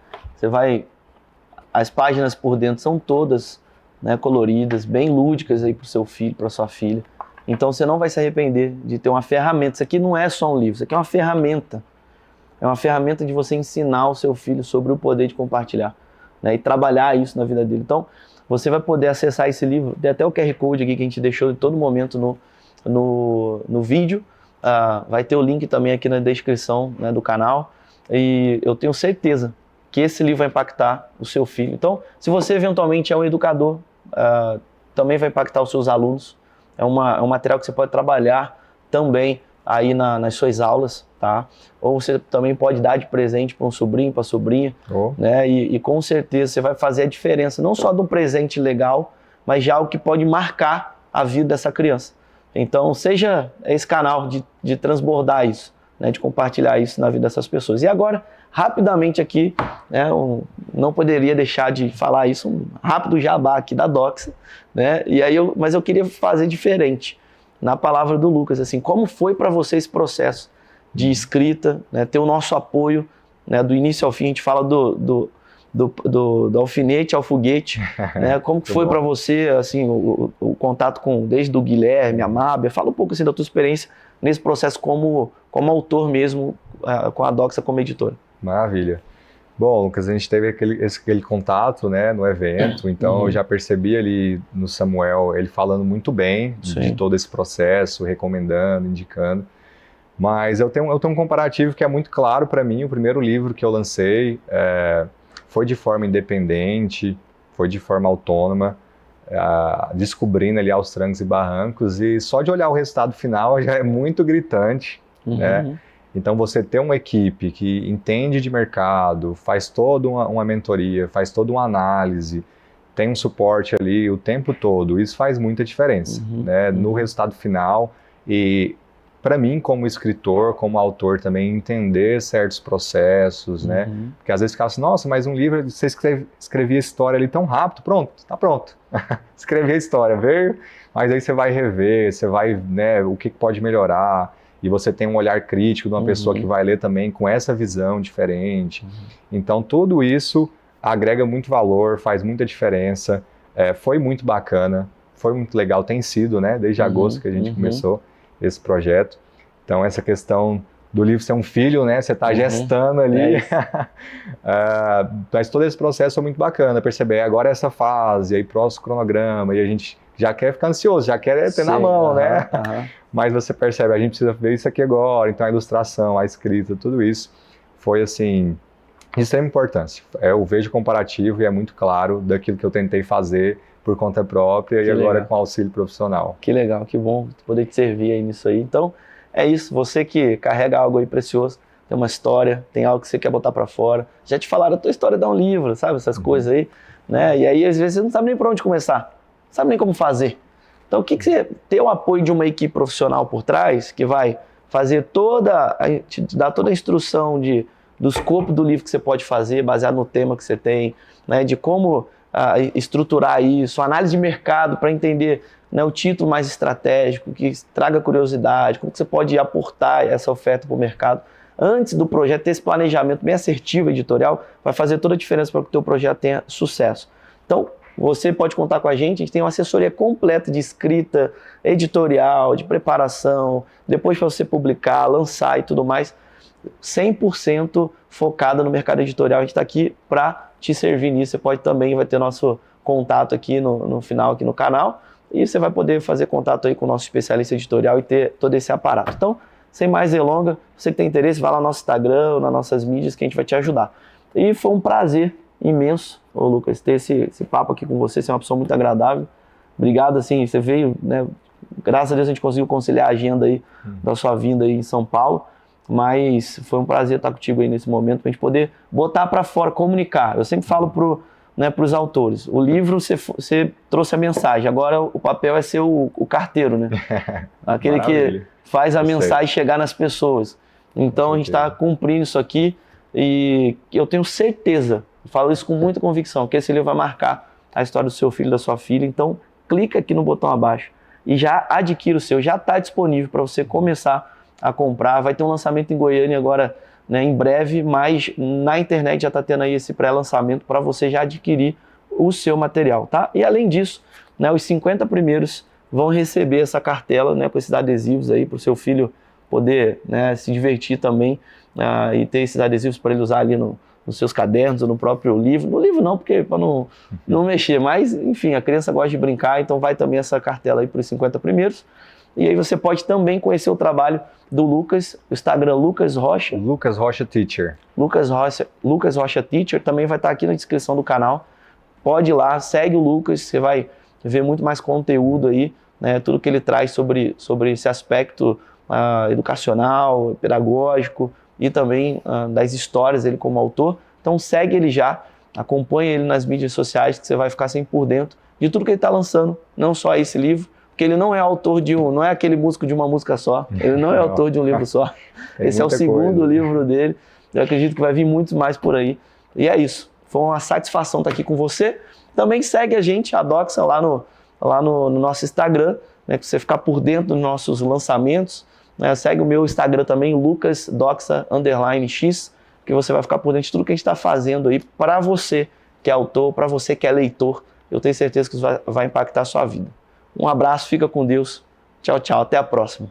As páginas por dentro são todas, né, coloridas, bem lúdicas aí para o seu filho, para sua filha. Então você não vai se arrepender de ter uma ferramenta. Isso aqui não é só um livro, isso aqui é uma ferramenta. É uma ferramenta de você ensinar o seu filho sobre o poder de compartilhar, né, e trabalhar isso na vida dele. Então você vai poder acessar esse livro. Tem até o QR Code aqui que a gente deixou em todo momento no vídeo. Vai ter o link também aqui na descrição, né, do canal. E eu tenho certeza que esse livro vai impactar o seu filho. Então, se você eventualmente é um educador, também vai impactar os seus alunos. É um material que você pode trabalhar também aí nas suas aulas, tá? Ou você também pode dar de presente para um sobrinho, para a sobrinha, né? E com certeza você vai fazer a diferença, não só de um presente legal, mas de algo que pode marcar a vida dessa criança. Então, seja esse canal de transbordar isso, né, de compartilhar isso na vida dessas pessoas. E agora, rapidamente aqui, né, não poderia deixar de falar isso, um rápido jabá aqui da Doxa, né, mas eu queria fazer diferente, na palavra do Lucas, assim, como foi para você esse processo de escrita, né, ter o nosso apoio, né, do início ao fim. A gente fala do alfinete ao foguete, né? Como que foi para você, assim, o contato desde o Guilherme, a Mábia? Fala um pouco assim da tua experiência nesse processo como autor mesmo, com a Doxa como editora. Maravilha. Bom, Lucas, a gente teve aquele contato, né, no evento, então eu já percebi ali no Samuel ele falando muito bem de todo esse processo, recomendando, indicando. Mas eu tenho um comparativo que é muito claro para mim. O primeiro livro que eu lancei foi de forma independente, foi de forma autônoma, descobrindo ali aos trancos e barrancos, e só de olhar o resultado final já é muito gritante, né? Então você ter uma equipe que entende de mercado, faz toda uma mentoria, faz toda uma análise, tem um suporte ali o tempo todo, isso faz muita diferença, né? No resultado final. E para mim, como escritor, como autor também, entender certos processos, né? Porque às vezes fica assim, nossa, mas um livro, você escrevia a história ali tão rápido, pronto, tá pronto. Escrevi a história, veio, mas aí você vai rever, você vai, né, o que pode melhorar, e você tem um olhar crítico de uma pessoa que vai ler também com essa visão diferente. Então, tudo isso agrega muito valor, faz muita diferença, foi muito bacana, foi muito legal, tem sido, né, desde agosto que a gente começou esse projeto. Então, essa questão do livro ser um filho, né? Você está gestando ali. Mas todo esse processo foi muito bacana, perceber agora essa fase, aí próximo cronograma, e a gente já quer ficar ansioso, já quer ter na mão, né? Mas você percebe, a gente precisa ver isso aqui agora, então a ilustração, a escrita, tudo isso foi, assim, de extrema importância. Eu vejo comparativo e é muito claro daquilo que eu tentei fazer por conta própria e agora com auxílio profissional. Que legal, que bom poder te servir aí nisso aí. Então, é isso, você que carrega algo aí precioso, tem uma história, tem algo que você quer botar para fora. Já te falaram, a tua história dá um livro, sabe, essas coisas aí, né? E aí, às vezes, você não sabe nem por onde começar, não sabe nem como fazer. Então, o que você ter o apoio de uma equipe profissional por trás, que vai fazer te dar toda a instrução do escopo do livro que você pode fazer, baseado no tema que você tem, né? De como estruturar isso, análise de mercado para entender, né, o título mais estratégico, que traga curiosidade, como que você pode aportar essa oferta para o mercado. Antes do projeto, ter esse planejamento bem assertivo editorial, vai fazer toda a diferença para que o teu projeto tenha sucesso. Então, você pode contar com a gente tem uma assessoria completa de escrita, editorial, de preparação, depois para você publicar, lançar e tudo mais, 100% focada no mercado editorial. A gente está aqui para te servir nisso. Você pode também, vai ter nosso contato aqui no final, aqui no canal, e você vai poder fazer contato aí com o nosso especialista editorial e ter todo esse aparato. Então, sem mais delongas, você que tem interesse, vai lá no nosso Instagram ou nas nossas mídias que a gente vai te ajudar. E foi um prazer imenso, Lucas, ter esse papo aqui com você. Você é uma pessoa muito agradável. Obrigado, assim, você veio, né? Graças a Deus a gente conseguiu conciliar a agenda aí da sua vinda aí em São Paulo. Mas foi um prazer estar contigo aí nesse momento, para a gente poder botar para fora, comunicar. Eu sempre falo para os autores, o livro você trouxe a mensagem, agora o papel é ser o carteiro, né? Aquele que faz a mensagem chegar nas pessoas. Então a gente está cumprindo isso aqui e eu tenho certeza, eu falo isso com muita convicção, que esse livro vai marcar a história do seu filho, da sua filha. Então clica aqui no botão abaixo e já adquira o seu, já está disponível para você começar a comprar. Vai ter um lançamento em Goiânia agora, né, em breve, mas na internet já está tendo aí esse pré-lançamento para você já adquirir o seu material, tá? E além disso, né, os 50 primeiros vão receber essa cartela, né, com esses adesivos aí para o seu filho poder, né, se divertir também, e ter esses adesivos para ele usar ali nos seus cadernos ou no próprio livro. No livro não, porque para não mexer, mas enfim, a criança gosta de brincar, então vai também essa cartela aí para os 50 primeiros. E aí você pode também conhecer o trabalho do Lucas, o Instagram Lucas Rocha. Lucas Rocha Teacher. Lucas Rocha Teacher, também vai estar aqui na descrição do canal. Pode ir lá, segue o Lucas, você vai ver muito mais conteúdo aí, né, tudo que ele traz sobre esse aspecto educacional, pedagógico e também das histórias, ele como autor. Então segue ele já, acompanha ele nas mídias sociais, que você vai ficar sempre por dentro de tudo que ele está lançando, não só esse livro, porque ele não é autor não é aquele músico de uma música só, ele não é autor de um livro só. Esse é o segundo livro dele, eu acredito que vai vir muitos mais por aí. E é isso, foi uma satisfação estar aqui com você. Também segue a gente, a Doxa, lá no nosso Instagram, né, para você ficar por dentro dos nossos lançamentos. Né, segue o meu Instagram também, lucasdoxa_x, que você vai ficar por dentro de tudo que a gente está fazendo aí para você que é autor, para você que é leitor. Eu tenho certeza que isso vai impactar a sua vida. Um abraço, fica com Deus. Tchau, tchau, até a próxima.